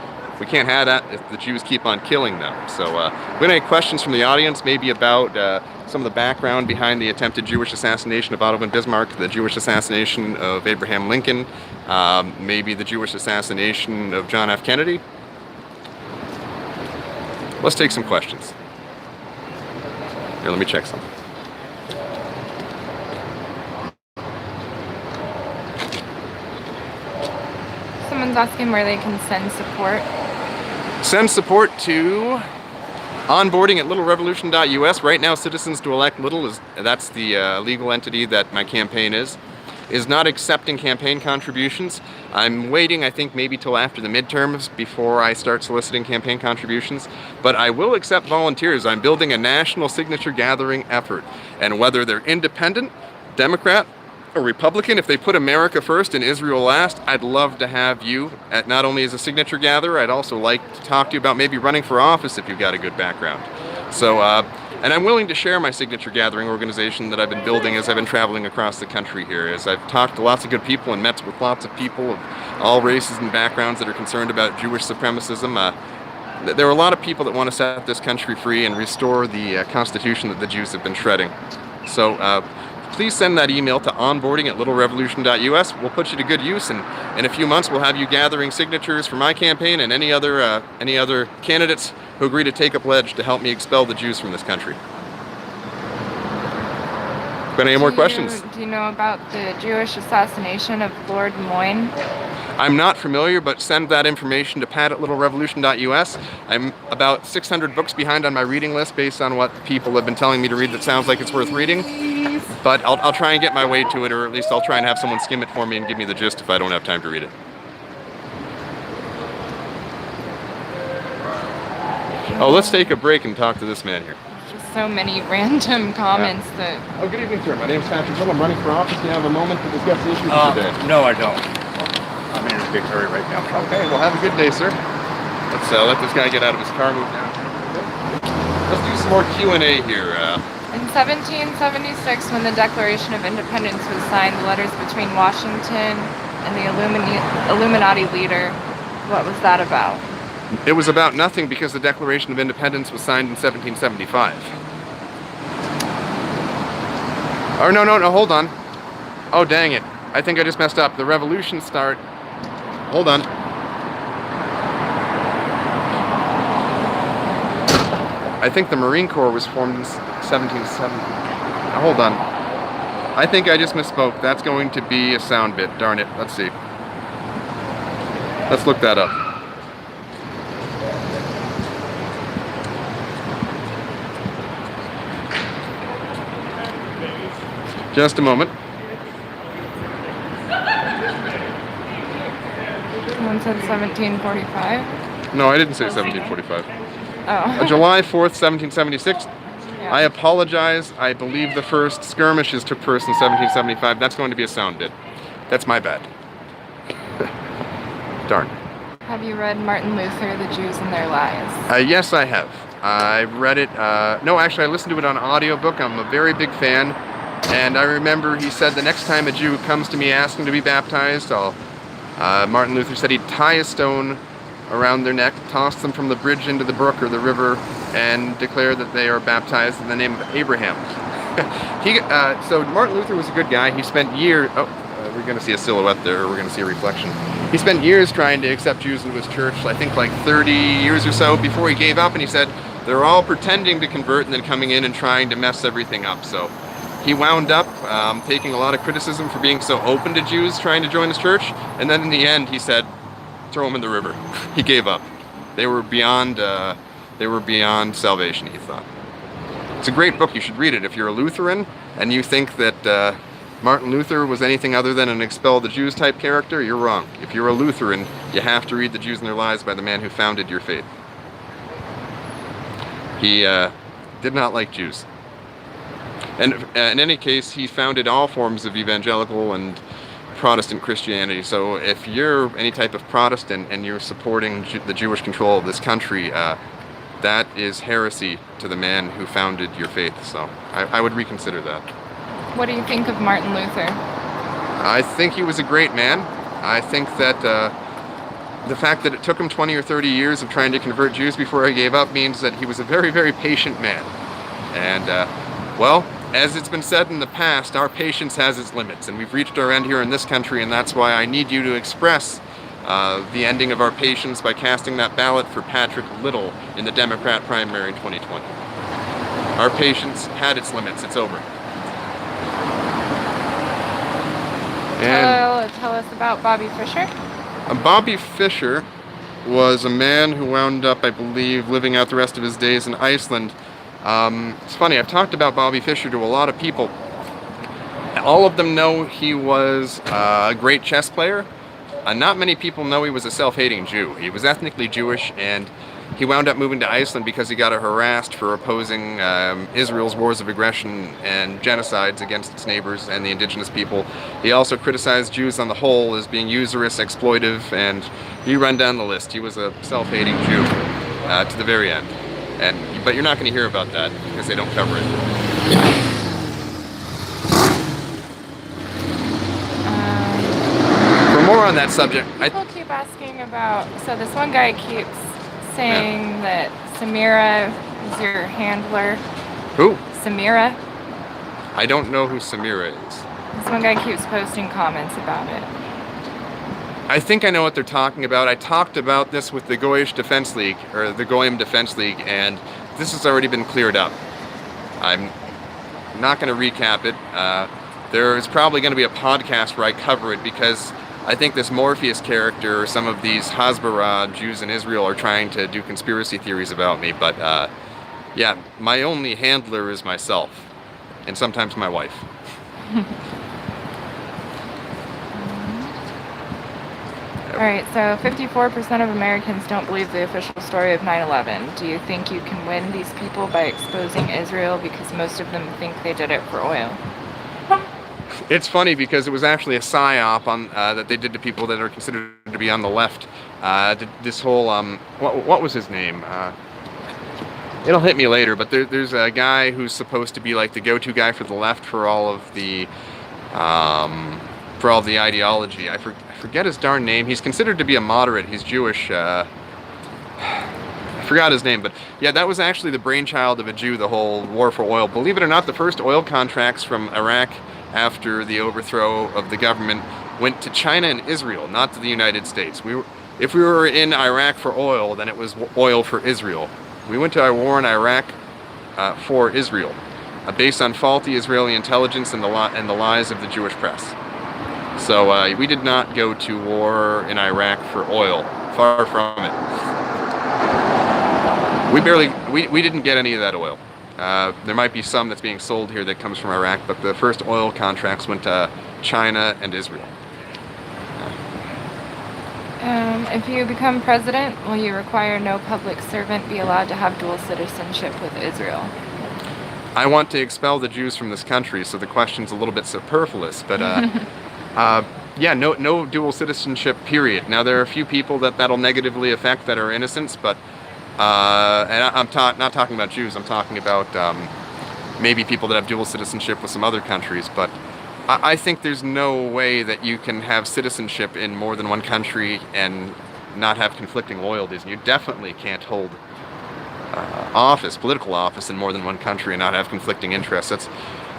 we can't have that if the Jews keep on killing them. So, we have any questions from the audience, maybe about some of the background behind the attempted Jewish assassination of Otto von Bismarck, the Jewish assassination of Abraham Lincoln, maybe the Jewish assassination of John F. Kennedy? Let's take some questions. Here, let me check some. Someone's asking where they can send support. Send support to onboarding at littlerevolution.us. Right now, Citizens to Elect Little, that's the legal entity that my campaign is not accepting campaign contributions. I'm waiting, I think, maybe till after the midterms before I start soliciting campaign contributions. But I will accept volunteers. I'm building a national signature gathering effort. And whether they're independent, Democrat, or Republican, if they put America first and Israel last, I'd love to have you at not only as a signature gatherer, I'd also like to talk to you about maybe running for office if you've got a good background. So, and I'm willing to share my signature gathering organization that I've been building as I've been traveling across the country here, as I've talked to lots of good people and met with lots of people of all races and backgrounds that are concerned about Jewish supremacism. There are a lot of people that want to set this country free and restore the Constitution that the Jews have been shredding. So, please send that email to onboarding at littlerevolution.us. We'll put you to good use, and in a few months we'll have you gathering signatures for my campaign and any other candidates who agree to take a pledge to help me expel the Jews from this country. Got any more questions? Do you know about the Jewish assassination of Lord Moyne? I'm not familiar, but send that information to pat@littlerevolution.us. I'm about 600 books behind on my reading list based on what people have been telling me to read that sounds like it's worth reading. But I'll try and get my way to it, or at least I'll try and have someone skim it for me and give me the gist if I don't have time to read it. Oh, let's take a break and talk to this man here. Just so many random comments that. Oh, good evening, sir. My name's Patrick Hill. I'm running for office. Do you have a moment to discuss the issues today? No, I don't. I'm in a big hurry right now. Okay, well, have a good day, sir. Let's let this guy get out of his car, move down. Let's do some more Q&A here. In 1776, when the Declaration of Independence was signed, the letters between Washington and the Illuminati leader, what was that about? It was about nothing because the Declaration of Independence was signed in 1775. Oh, no, hold on. Oh, dang it. I think I just messed up. The revolution start... Hold on. I think the Marine Corps was formed in 1770. Now, hold on. I think I just misspoke. That's going to be a sound bit. Darn it. Let's see. Let's look that up. Just a moment. Someone said 1745. No, I didn't say 1745. Oh. July 4th, 1776. Yeah. I apologize. I believe the first skirmishes took place in 1775. That's going to be a sound bit. That's my bad. Darn. Have you read Martin Luther, The Jews and Their Lies? Yes, I have. I read it. No, actually, I listened to it on audiobook. I'm a very big fan. And I remember he said the next time a Jew comes to me asking to be baptized, Martin Luther said he'd tie a stone around their neck, toss them from the bridge into the brook or the river, and declare that they are baptized in the name of Abraham. So Martin Luther was a good guy. He spent years... we're going to see a silhouette there, or we're going to see a reflection. He spent years trying to accept Jews into his church, I think like 30 years or so, before he gave up, and he said they're all pretending to convert and then coming in and trying to mess everything up. So he wound up taking a lot of criticism for being so open to Jews trying to join his church, and then in the end he said, throw them in the river. He gave up. They were beyond salvation, he thought. It's a great book. You should read it. If you're a Lutheran and you think that Martin Luther was anything other than an expel the Jews type character, you're wrong. If you're a Lutheran, you have to read The Jews and Their Lies by the man who founded your faith. He did not like Jews. And in any case, he founded all forms of evangelical and Protestant Christianity. So if you're any type of Protestant and you're supporting the Jewish control of this country, that is heresy to the man who founded your faith. So I would reconsider that. What do you think of Martin Luther? I think he was a great man. I think that the fact that it took him 20 or 30 years of trying to convert Jews before he gave up means that he was a very, very patient man. And, well, as it's been said in the past, our patience has its limits, and we've reached our end here in this country, and that's why I need you to express the ending of our patience by casting that ballot for Patrick Little in the Democrat primary in 2020. Our patience had its limits. It's over. And Tell us about Bobby Fischer. Bobby Fischer was a man who wound up, I believe, living out the rest of his days in Iceland. It's funny, I've talked about Bobby Fischer to a lot of people. All of them know he was a great chess player. Not many people know he was a self-hating Jew. He was ethnically Jewish, and he wound up moving to Iceland because he got harassed for opposing Israel's wars of aggression and genocides against its neighbors and the indigenous people. He also criticized Jews on the whole as being usurious, exploitive, and you run down the list. He was a self-hating Jew to the very end. But you're not going to hear about that because they don't cover it. For more on that subject, People keep asking about. So this one guy keeps saying that Samira is your handler. Who? Samira. I don't know who Samira is. This one guy keeps posting comments about it. I think I know what they're talking about. I talked about this with the Goyish Defense League, or the Goyim Defense League, and this has already been cleared up. I'm not going to recap it. There is probably going to be a podcast where I cover it because I think this Morpheus character or some of these Hasbara Jews in Israel are trying to do conspiracy theories about me. But yeah, my only handler is myself, and sometimes my wife. All right, so 54% of Americans don't believe the official story of 9/11. Do you think you can win these people by exposing Israel because most of them think they did it for oil? It's funny because it was actually a psyop on that they did to people that are considered to be on the left. This whole what was his name? It'll hit me later, but there's a guy who's supposed to be like the go-to guy for the left for all of the ideology. I forget his darn name. He's considered to be a moderate. He's Jewish. I forgot his name, but yeah, that was actually the brainchild of a Jew, the whole war for oil. Believe it or not, the first oil contracts from Iraq after the overthrow of the government went to China and Israel, not to the United States. If we were in Iraq for oil, then it was oil for Israel. We went to our war in Iraq for Israel, based on faulty Israeli intelligence and the lies of the Jewish press. So we did not go to war in Iraq for oil. Far from it. We didn't get any of that oil. There might be some that's being sold here that comes from Iraq, but the first oil contracts went to China and Israel. If you become president, will you require no public servant be allowed to have dual citizenship with Israel? I want to expel the Jews from this country, so the question's a little bit superfluous, but yeah, no dual citizenship, period. Now, there are a few people that'll negatively affect that are innocents, but and I'm not talking about Jews, I'm talking about maybe people that have dual citizenship with some other countries, but I think there's no way that you can have citizenship in more than one country and not have conflicting loyalties. And you definitely can't hold political office in more than one country and not have conflicting interests.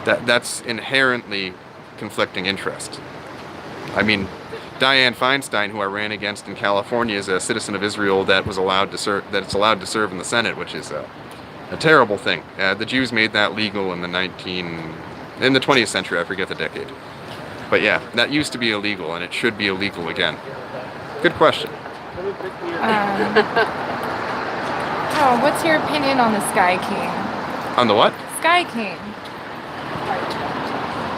That's inherently conflicting interest. I mean, Dianne Feinstein, who I ran against in California, is a citizen of Israel that was allowed to serve. That's allowed to serve in the Senate, which is a terrible thing. The Jews made that legal in the 20th century. I forget the decade. But yeah, that used to be illegal, and it should be illegal again. Good question. What's your opinion on the Sky King? On the what? Sky King.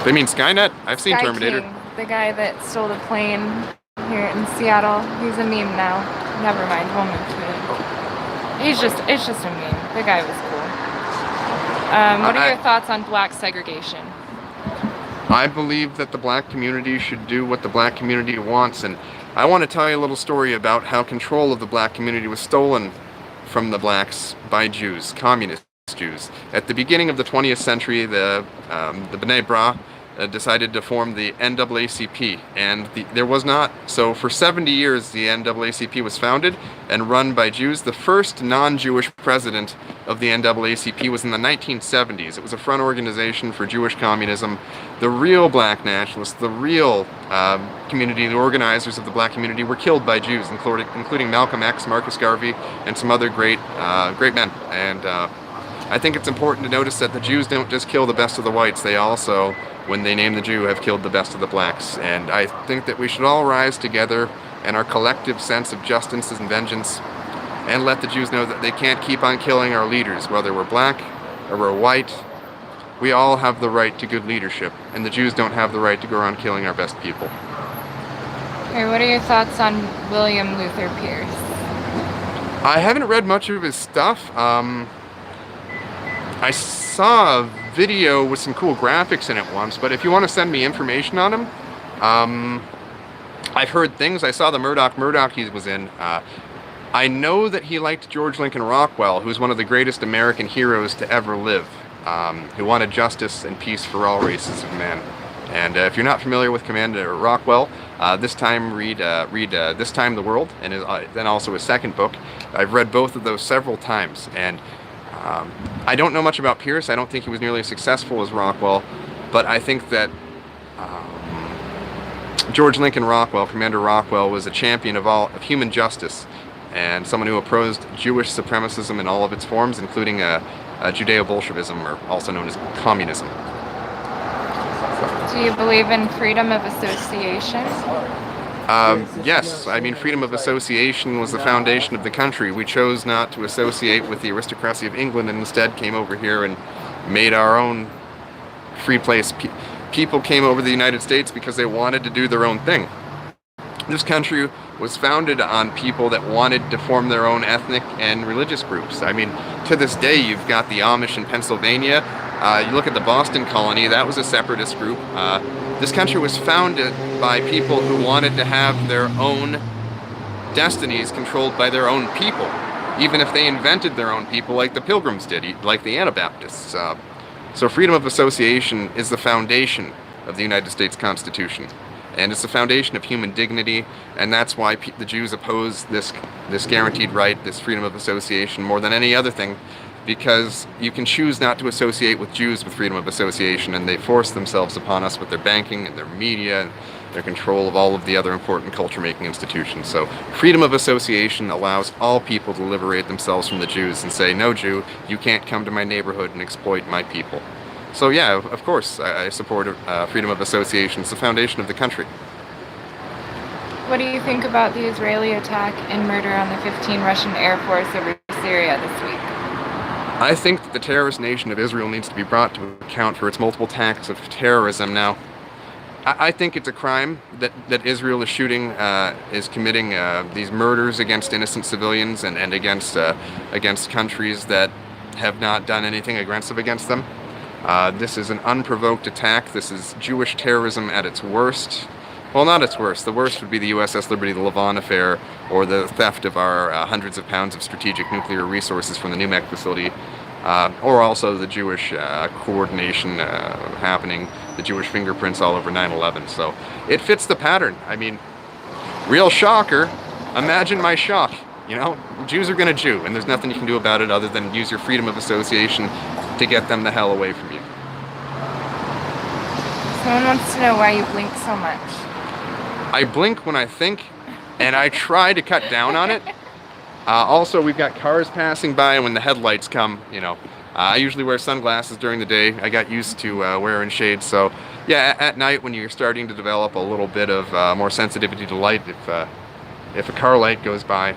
They mean Skynet? I've seen Sky Terminator. King, the guy that stole the plane here in Seattle. He's a meme now. Never mind, we'll move to it. It's just a meme. The guy was cool. What are your thoughts on black segregation? I believe that the black community should do what the black community wants, and I want to tell you a little story about how control of the black community was stolen from the blacks by Jews, communist Jews. At the beginning of the 20th century, the B'nai B'rah decided to form the NAACP, and there was not, so for 70 years the NAACP was founded and run by Jews. The first non-Jewish president of the NAACP was in the 1970s. It was a front organization for Jewish communism. The real black nationalists, the real community, the organizers of the black community were killed by Jews, including Malcolm X, Marcus Garvey, and some other great men. And I think it's important to notice that the Jews don't just kill the best of the whites, they also, when they name the Jew, have killed the best of the blacks. And I think that we should all rise together in our collective sense of justice and vengeance and let the Jews know that they can't keep on killing our leaders, whether we're black or we're white. We all have the right to good leadership, and the Jews don't have the right to go around killing our best people. Okay, what are your thoughts on William Luther Pierce? I haven't read much of his stuff. I saw a video with some cool graphics in it once, but if you want to send me information on him, I've heard things. I saw the Murdoch he was in. I know that he liked George Lincoln Rockwell, who's one of the greatest American heroes to ever live, who wanted justice and peace for all races of man. And if you're not familiar with Commander Rockwell, read This Time the World, and then also his second book. I've read both of those several times, and I don't know much about Pierce. I don't think he was nearly as successful as Rockwell, but I think that George Lincoln Rockwell, Commander Rockwell, was a champion of human justice and someone who opposed Jewish supremacism in all of its forms, including Judeo-Bolshevism, or also known as communism. Do you believe in freedom of association? Yes, I mean, freedom of association was the foundation of the country. We chose not to associate with the aristocracy of England and instead came over here and made our own free place. people came over to the United States because they wanted to do their own thing. This country was founded on people that wanted to form their own ethnic and religious groups. I mean, to this day, you've got the Amish in Pennsylvania. You look at the Boston colony, that was a separatist group. This country was founded by people who wanted to have their own destinies controlled by their own people, even if they invented their own people like the Pilgrims did, like the Anabaptists. So freedom of association is the foundation of the United States Constitution. And it's the foundation of human dignity, and that's why the Jews oppose this guaranteed right, this freedom of association, more than any other thing, because you can choose not to associate with Jews with freedom of association, and they force themselves upon us with their banking and their media and their control of all of the other important culture-making institutions. So freedom of association allows all people to liberate themselves from the Jews and say, no Jew, you can't come to my neighborhood and exploit my people. So yeah, of course, I support freedom of association. It's the foundation of the country. What do you think about the Israeli attack and murder on the 15 Russian Air Force over Syria this week? I think that the terrorist nation of Israel needs to be brought to account for its multiple acts of terrorism now. I think it's a crime that Israel is committing these murders against innocent civilians and against countries that have not done anything aggressive against them. This is an unprovoked attack. This is Jewish terrorism at its worst. Well, not its worst. The worst would be the USS Liberty, the Lavon affair, or the theft of our hundreds of pounds of strategic nuclear resources from the NUMEC facility, or also the Jewish coordination happening, the Jewish fingerprints all over 9/11. So it fits the pattern. I mean, real shocker. Imagine my shock. You know, Jews are going to Jew, and there's nothing you can do about it other than use your freedom of association to get them the hell away from you. Someone wants to know why you blink so much. I blink when I think, and I try to cut down on it. Also, we've got cars passing by, and when the headlights come, you know, I usually wear sunglasses during the day. I got used to wearing shades, so yeah, at night when you're starting to develop a little bit of more sensitivity to light, if a car light goes by.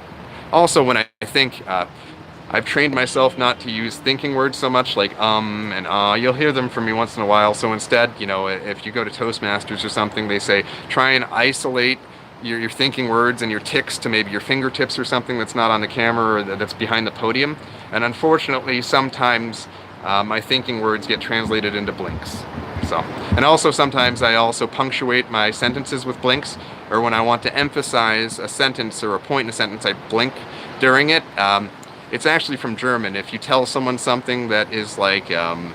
Also, when I think, I've trained myself not to use thinking words so much, like and you'll hear them from me once in a while. So instead, you know, if you go to Toastmasters or something, they say try and isolate your thinking words and your tics to maybe your fingertips or something that's not on the camera or that's behind the podium. And unfortunately, sometimes my thinking words get translated into blinks. So, and also sometimes I also punctuate my sentences with blinks, or when I want to emphasize a sentence or a point in a sentence, I blink during it. It's actually from German. If you tell someone something that is like an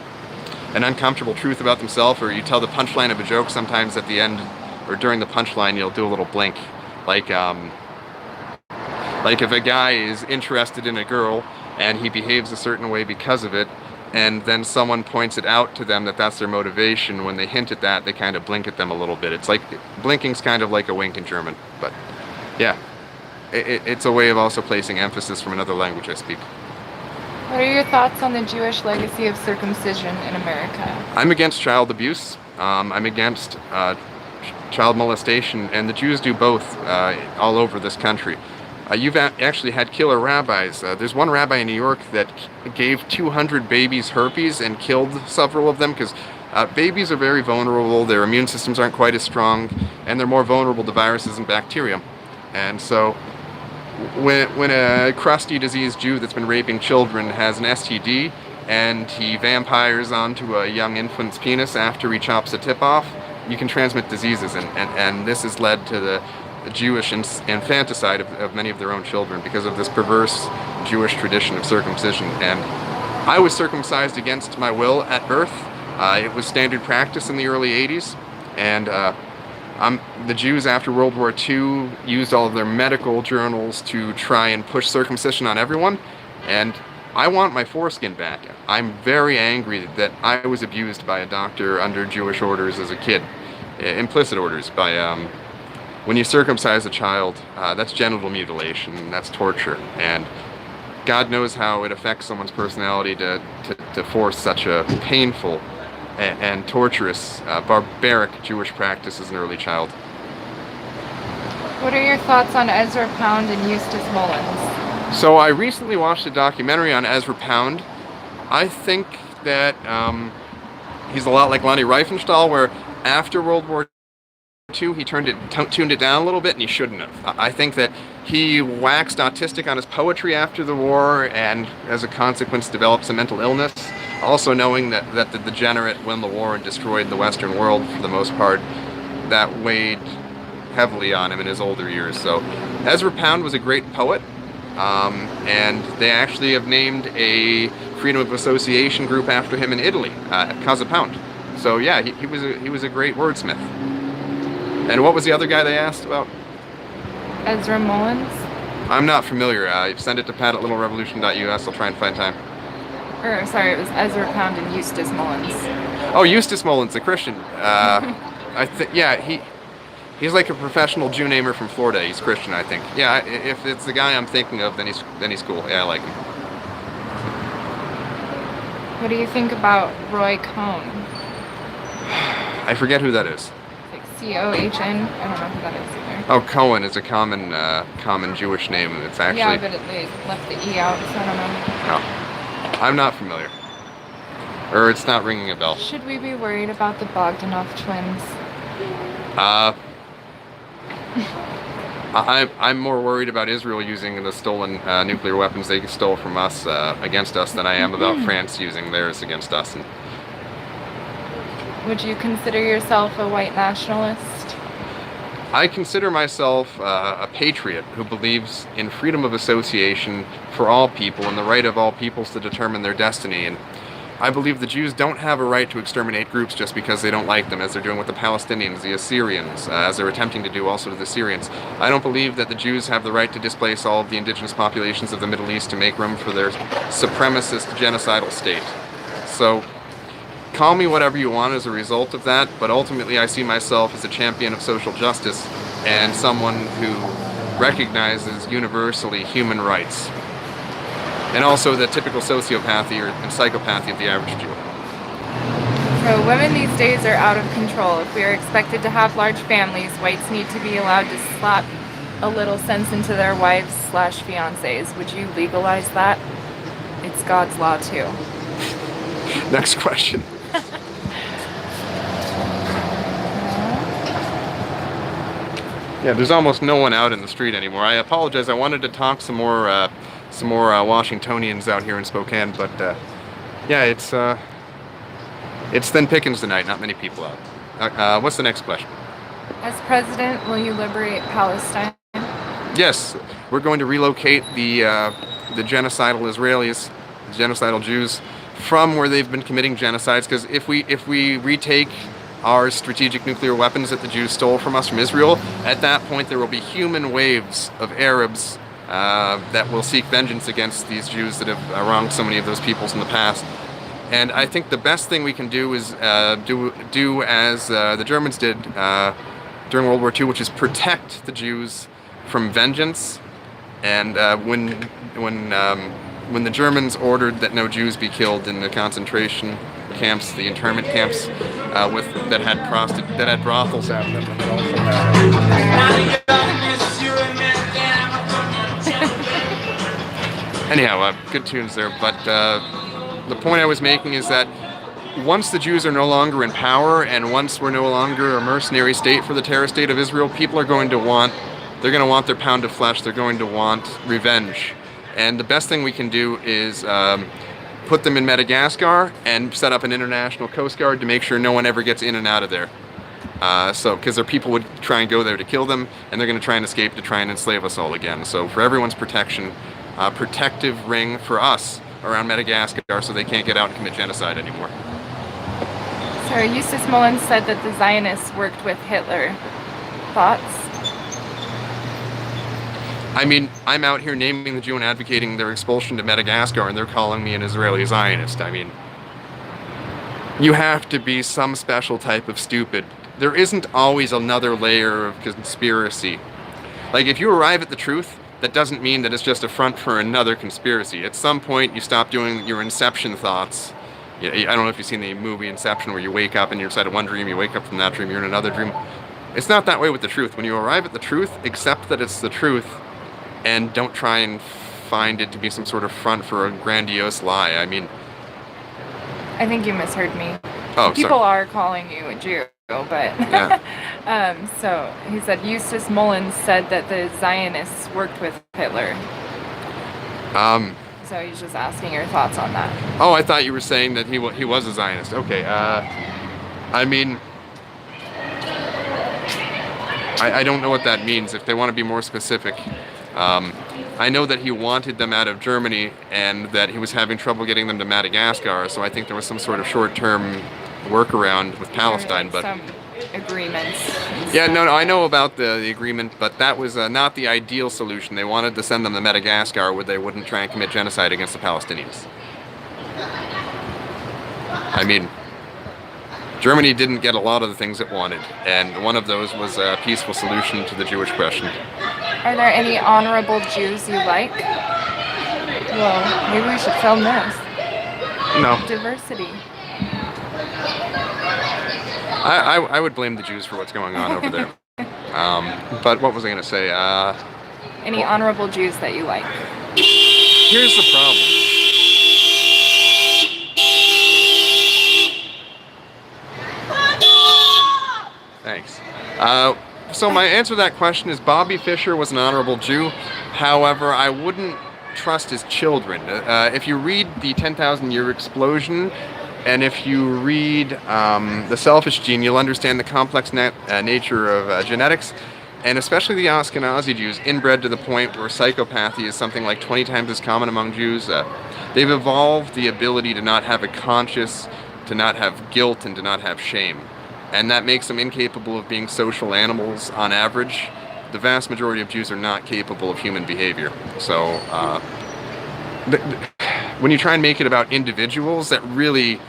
uncomfortable truth about themselves, or you tell the punchline of a joke, sometimes at the end or during the punchline you'll do a little blink. Like if a guy is interested in a girl and he behaves a certain way because of it, and then someone points it out to them that that's their motivation, when they hint at that, they kind of blink at them a little bit. It's like, blinking's kind of like a wink in German, but yeah. It's a way of also placing emphasis from another language I speak. What are your thoughts on the Jewish legacy of circumcision in America? I'm against child abuse. I'm against child molestation, and the Jews do both all over this country. You've actually had killer rabbis. There's one rabbi in New York that gave 200 babies herpes and killed several of them because babies are very vulnerable, their immune systems aren't quite as strong, and they're more vulnerable to viruses and bacteria. And so when a crusty diseased Jew that's been raping children has an STD and he vampires onto a young infant's penis after he chops the tip off, you can transmit diseases, and this has led to the Jewish infanticide of many of their own children because of this perverse Jewish tradition of circumcision. And I was circumcised against my will at birth. It was standard practice in the early 80s, and the Jews after World War II used all of their medical journals to try and push circumcision on everyone, and I want my foreskin back. I'm very angry that I was abused by a doctor under Jewish orders as a kid, implicit orders by, when you circumcise a child, that's genital mutilation, that's torture, and God knows how it affects someone's personality to force such a painful and torturous, barbaric Jewish practice as an early child. What are your thoughts on Ezra Pound and Eustace Mullins? So I recently watched a documentary on Ezra Pound. I think that he's a lot like Lonnie Riefenstahl, where After World War II, he tuned it down a little bit, and he shouldn't have. I think that he waxed autistic on his poetry after the war, and as a consequence developed some mental illness. Also knowing that the degenerate won the war and destroyed the Western world for the most part, that weighed heavily on him in his older years. So Ezra Pound was a great poet, and they actually have named a freedom of association group after him in Italy, Casa Pound. So yeah, he was a great wordsmith. And what was the other guy they asked about? Ezra Mullins? I'm not familiar. Send it to pat@littlerevolution.us. I'll try and find time. Or, sorry, it was Ezra Pound and Eustace Mullins. Oh, Eustace Mullins, the Christian. Yeah, he's like a professional Jew namer from Florida. He's Christian, I think. Yeah, if it's the guy I'm thinking of, then he's cool. Yeah, I like him. What do you think about Roy Cohn? I forget who that is. Like C-O-H-N? I don't know who that is either. Oh, Cohen is a common Jewish name. It's actually... Yeah, but they left the E out, so I don't know. No, I'm not familiar. Or it's not ringing a bell. Should we be worried about the Bogdanov twins? I'm more worried about Israel using the stolen nuclear weapons they stole from us against us than I am about France using theirs against us. And would you consider yourself a white nationalist? I consider myself a patriot who believes in freedom of association for all people and the right of all peoples to determine their destiny. And I believe the Jews don't have a right to exterminate groups just because they don't like them, as they're doing with the Palestinians, the Assyrians, as they're attempting to do also to the Syrians. I don't believe that the Jews have the right to displace all of the indigenous populations of the Middle East to make room for their supremacist genocidal state. So, call me whatever you want as a result of that, but ultimately I see myself as a champion of social justice and someone who recognizes universally human rights. And also the typical sociopathy and psychopathy of the average Jew. So women these days are out of control. If we are expected to have large families, whites need to be allowed to slap a little sense into their wives/fiancés. Would you legalize that? It's God's law too. Next question. Yeah, there's almost no one out in the street anymore. I apologize. I wanted to talk some more Washingtonians out here in Spokane, but yeah, it's thin pickings tonight. Not many people out. What's the next question? As president, will you liberate Palestine? Yes, we're going to relocate the genocidal Israelis, the genocidal Jews, from where they've been committing genocides. Because if we retake our strategic nuclear weapons that the Jews stole from us from Israel, at that point there will be human waves of Arabs that will seek vengeance against these Jews that have wronged so many of those peoples in the past. And I think the best thing we can do is do as the Germans did during World War II, which is protect the Jews from vengeance. And when the Germans ordered that no Jews be killed in the concentration camps, the internment camps, that had brothels at them, and also anyhow, good tunes there. But the point I was making is that once the Jews are no longer in power, and once we're no longer a mercenary state for the terror state of Israel, people are going to want their pound of flesh. They're going to want revenge. And the best thing we can do is put them in Madagascar and set up an international coast guard to make sure no one ever gets in and out of there. Because their people would try and go there to kill them, and they're going to try and escape to try and enslave us all again. So for everyone's protection, protective ring for us around Madagascar so they can't get out and commit genocide anymore. So Eustace Mullins said that the Zionists worked with Hitler. Thoughts? I mean, I'm out here naming the Jew and advocating their expulsion to Madagascar, and they're calling me an Israeli Zionist. I mean, you have to be some special type of stupid. There isn't always another layer of conspiracy. Like, if you arrive at the truth, that doesn't mean that it's just a front for another conspiracy. At some point, you stop doing your Inception thoughts. I don't know if you've seen the movie Inception, where you wake up and you're inside of one dream, you wake up from that dream, you're in another dream. It's not that way with the truth. When you arrive at the truth, accept that it's the truth, and don't try and find it to be some sort of front for a grandiose lie. I mean... I think you misheard me. Oh, People are calling you a Jew. ago, but Yeah. so he said Eustace Mullins said that the Zionists worked with Hitler. So he's just asking your thoughts on that. Oh, I thought you were saying that he was a Zionist. Okay. I mean, I don't know what that means. If they want to be more specific, I know that he wanted them out of Germany and that he was having trouble getting them to Madagascar. So I think there was some sort of short-term workaround with Palestine, but some agreements. yeah, no, I know about the agreement, but that was not the ideal solution. They wanted to send them to Madagascar where they wouldn't try and commit genocide against the Palestinians. I mean, Germany didn't get a lot of the things it wanted, and one of those was a peaceful solution to the Jewish question. Are there any honorable Jews you like? Well, maybe we should film this. No. Diversity. I would blame the Jews for what's going on over there. But what was I going to say? Any honorable Jews that you like? Here's the problem. Thanks. So my answer to that question is Bobby Fischer was an honorable Jew. However, I wouldn't trust his children. If you read The 10,000 Year Explosion, and if you read The Selfish Gene, you'll understand the complex nature of genetics, and especially the Ashkenazi Jews, inbred to the point where psychopathy is something like 20 times as common among Jews. They've evolved the ability to not have a conscience, to not have guilt, and to not have shame. And that makes them incapable of being social animals on average. The vast majority of Jews are not capable of human behavior. So when you try and make it about individuals, that really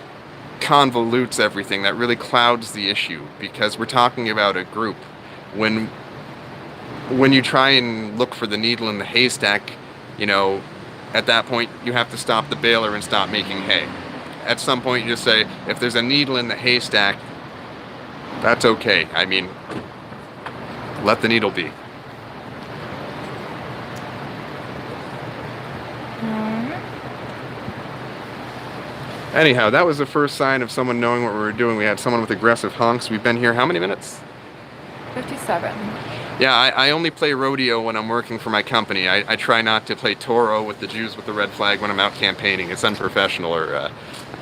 convolutes everything, that really clouds the issue, because we're talking about a group. When you try and look for the needle in the haystack, you know, at that point you have to stop the baler and stop making hay. At some point you just say, if there's a needle in the haystack, that's okay. I mean, let the needle be. Anyhow, that was the first sign of someone knowing what we were doing. We had someone with aggressive honks. We've been here how many minutes? 57. Yeah, I only play rodeo when I'm working for my company. I try not to play Toro with the Jews with the red flag when I'm out campaigning. It's unprofessional. Or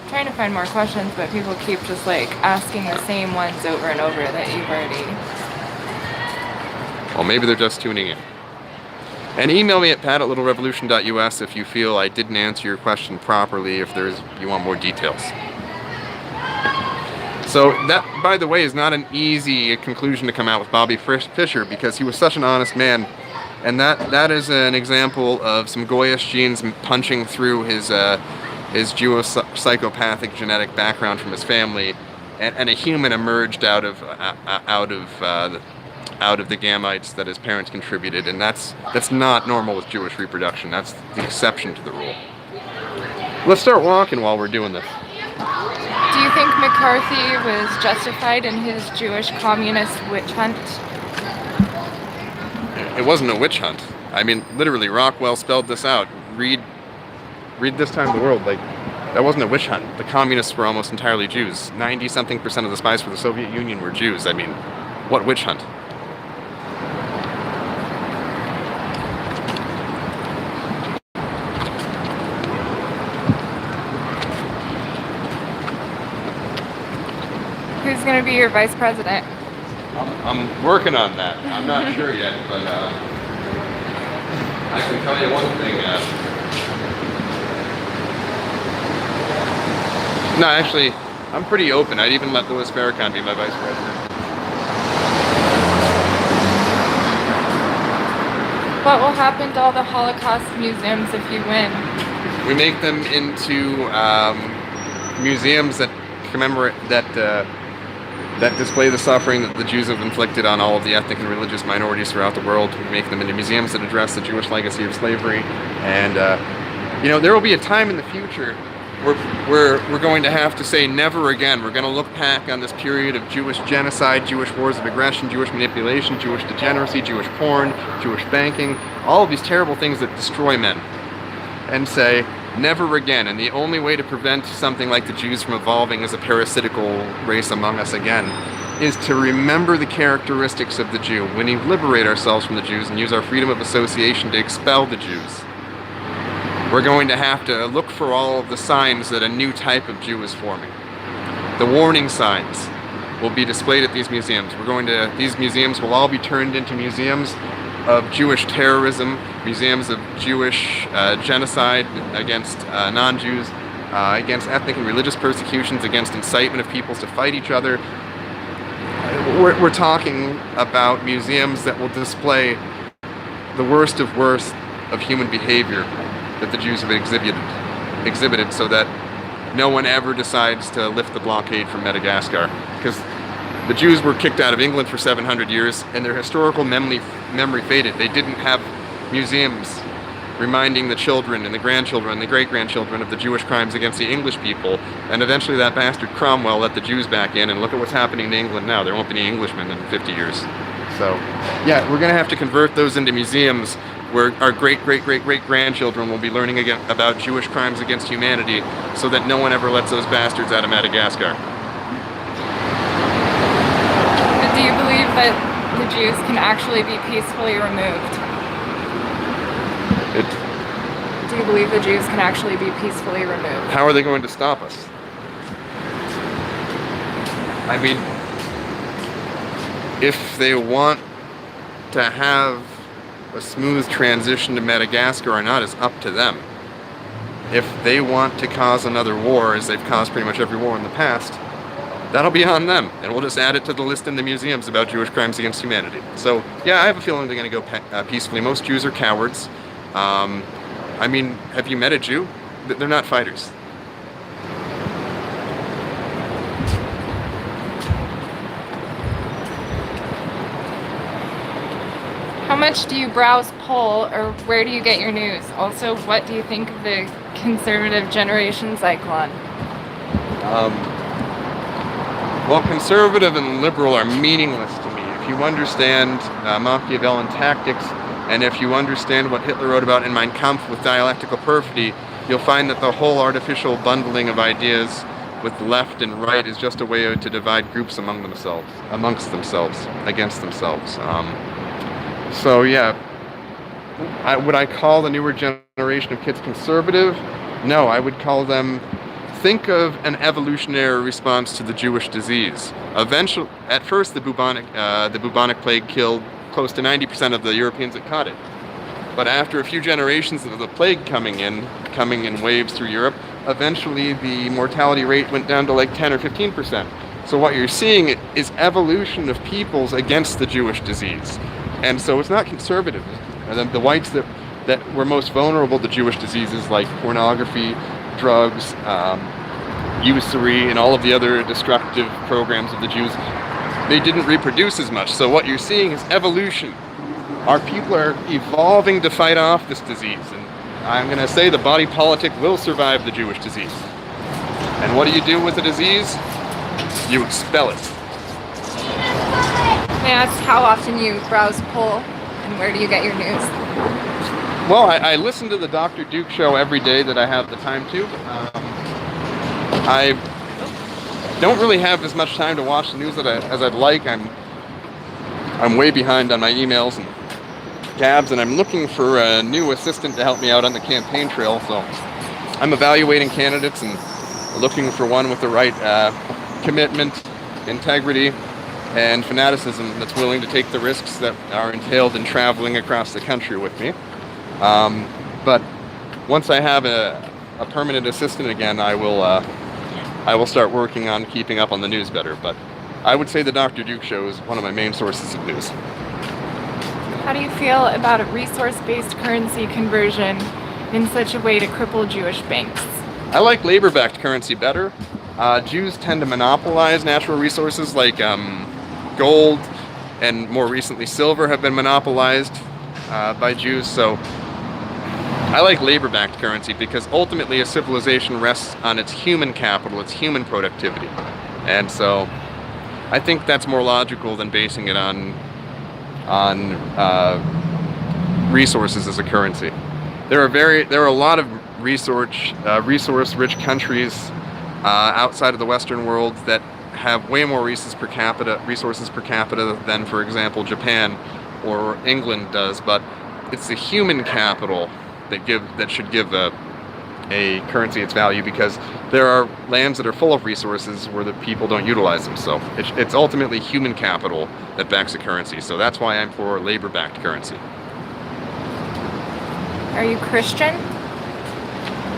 Trying to find more questions, but people keep just like asking the same ones over and over that you've already. Well, maybe they're just tuning in. And email me at pat@littlerevolution.us if you feel I didn't answer your question properly, if you want more details. So that, by the way, is not an easy conclusion to come out with Bobby Fischer, because he was such an honest man. And that is an example of some Goyish genes punching through his Jewish psychopathic genetic background from his family, and a human emerged out of the gametes that his parents contributed, and that's not normal with Jewish reproduction. That's the exception to the rule. Let's start walking while we're doing this. Do you think McCarthy was justified in his Jewish communist witch hunt? It wasn't a witch hunt. I mean, literally, Rockwell spelled this out. Read This Time of the World. Like, that wasn't a witch hunt. The communists were almost entirely Jews. 90-something% of the spies for the Soviet Union were Jews. I mean, what witch hunt? Who's going to be your vice president? I'm working on that. I'm not sure yet, but I can tell you one thing. No, actually, I'm pretty open. I'd even let Louis Farrakhan be my vice president. What will happen to all the Holocaust museums if you win? We make them into museums that commemorate that display the suffering that the Jews have inflicted on all of the ethnic and religious minorities throughout the world. We make them into museums that address the Jewish legacy of slavery. And, there will be a time in the future where we're going to have to say never again. We're going to look back on this period of Jewish genocide, Jewish wars of aggression, Jewish manipulation, Jewish degeneracy, Jewish porn, Jewish banking, all of these terrible things that destroy men, and say, never again. And the only way to prevent something like the Jews from evolving as a parasitical race among us again is to remember the characteristics of the Jew. When we liberate ourselves from the Jews and use our freedom of association to expel the Jews, we're going to have to look for all of the signs that a new type of Jew is forming. The warning signs will be displayed at these museums. These museums will all be turned into museums of Jewish terrorism, museums of Jewish genocide against non-Jews, against ethnic and religious persecutions, against incitement of peoples to fight each other. We're talking about museums that will display the worst of human behavior that the Jews have exhibited so that no one ever decides to lift the blockade from Madagascar. Because the Jews were kicked out of England for 700 years and their historical memory faded. They didn't have museums reminding the children and the grandchildren and the great-grandchildren of the Jewish crimes against the English people. And eventually that bastard Cromwell let the Jews back in, and look at what's happening to England now. There won't be any Englishmen in 50 years. So, yeah, we're going to have to convert those into museums where our great-great-great-great-grandchildren will be learning again about Jewish crimes against humanity so that no one ever lets those bastards out of Madagascar. But do you believe that the Jews can actually be peacefully removed? Do you believe the Jews can actually be peacefully removed? How are they going to stop us? I mean, if they want to have a smooth transition to Madagascar or not is up to them. If they want to cause another war, as they've caused pretty much every war in the past, that'll be on them, and we'll just add it to the list in the museums about Jewish crimes against humanity. So, yeah, I have a feeling they're going to go peacefully. Most Jews are cowards. I mean, have you met a Jew? They're not fighters. How much do you browse poll, or where do you get your news? Also, what do you think of the conservative generation cyclone? Well, conservative and liberal are meaningless to me. If you understand Machiavellian tactics, and if you understand what Hitler wrote about in Mein Kampf with dialectical perfidy, you'll find that the whole artificial bundling of ideas with left and right is just a way to divide groups amongst themselves, against themselves. So yeah, would I call the newer generation of kids conservative? No, I would call them, think of an evolutionary response to the Jewish disease. Eventually, at first, the bubonic plague killed close to 90% of the Europeans that caught it. But after a few generations of the plague coming in waves through Europe, eventually the mortality rate went down to like 10 or 15%. So what you're seeing is evolution of peoples against the Jewish disease. And so it's not conservative. The whites that were most vulnerable to Jewish diseases like pornography, drugs, usury, and all of the other destructive programs of the Jews, they didn't reproduce as much. So what you're seeing is evolution. Our people are evolving to fight off this disease. And I'm going to say the body politic will survive the Jewish disease. And what do you do with the disease? You expel it. May I ask how often you browse poll, and where do you get your news? Well, I listen to the Dr. Duke show every day that I have the time to. I don't really have as much time to watch the news as I'd like. I'm way behind on my emails and tabs, and I'm looking for a new assistant to help me out on the campaign trail. So I'm evaluating candidates and looking for one with the right commitment, integrity, and fanaticism that's willing to take the risks that are entailed in traveling across the country with me. But once I have a permanent assistant again, I will start working on keeping up on the news better. But I would say the Dr. Duke show is one of my main sources of news. How do you feel about a resource-based currency conversion in such a way to cripple Jewish banks? I like labor-backed currency better. Jews tend to monopolize natural resources like gold and more recently silver have been monopolized by Jews. So I like labor-backed currency because ultimately a civilization rests on its human capital, its human productivity. And so I think that's more logical than basing it on resources as a currency. There are a lot of resource-rich countries outside of the Western world that have way more resources per capita than, for example, Japan or England does, but it's the human capital that should give a currency its value, because there are lands that are full of resources where the people don't utilize them. So it's ultimately human capital that backs a currency. So that's why I'm for labor-backed currency. Are you Christian?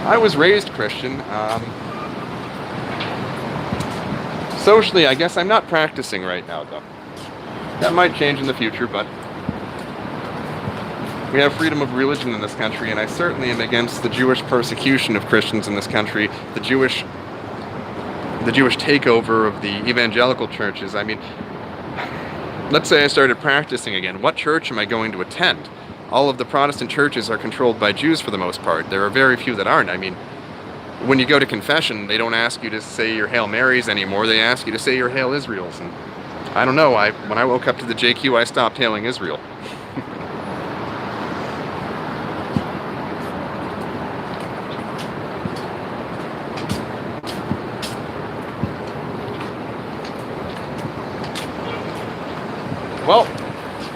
I was raised Christian. Socially, I guess I'm not practicing right now, though. That might change in the future, but we have freedom of religion in this country, and I certainly am against the Jewish persecution of Christians in this country, the Jewish takeover of the evangelical churches. I mean, let's say I started practicing again. What church am I going to attend? All of the Protestant churches are controlled by Jews for the most part. There are very few that aren't. I mean, when you go to confession, they don't ask you to say your Hail Marys anymore. They ask you to say your Hail Israels. And I don't know. When I woke up to the JQ, I stopped hailing Israel. Well,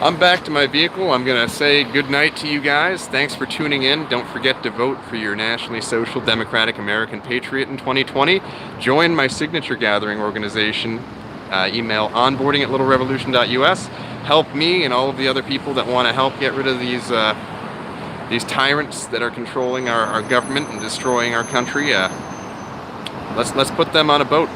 I'm back to my vehicle. I'm going to say good night to you guys. Thanks for tuning in. Don't forget to vote for your nationally social democratic American patriot in 2020. Join my signature gathering organization. Email onboarding@littlerevolution.us. Help me and all of the other people that want to help get rid of these tyrants that are controlling our government and destroying our country. Let's put them on a boat.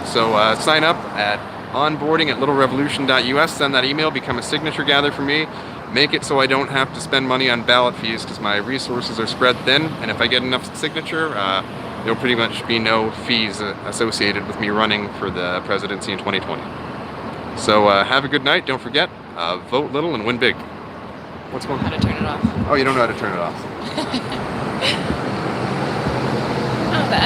So sign up at onboarding@littlerevolution.us. Send that email, become a signature gather for me. Make it so I don't have to spend money on ballot fees, because my resources are spread thin, and if I get enough signature, there'll pretty much be no fees associated with me running for the presidency in 2020. So have a good night. Don't forget, vote little and win big. What's going on? How to turn it off. Oh, you don't know how to turn it off.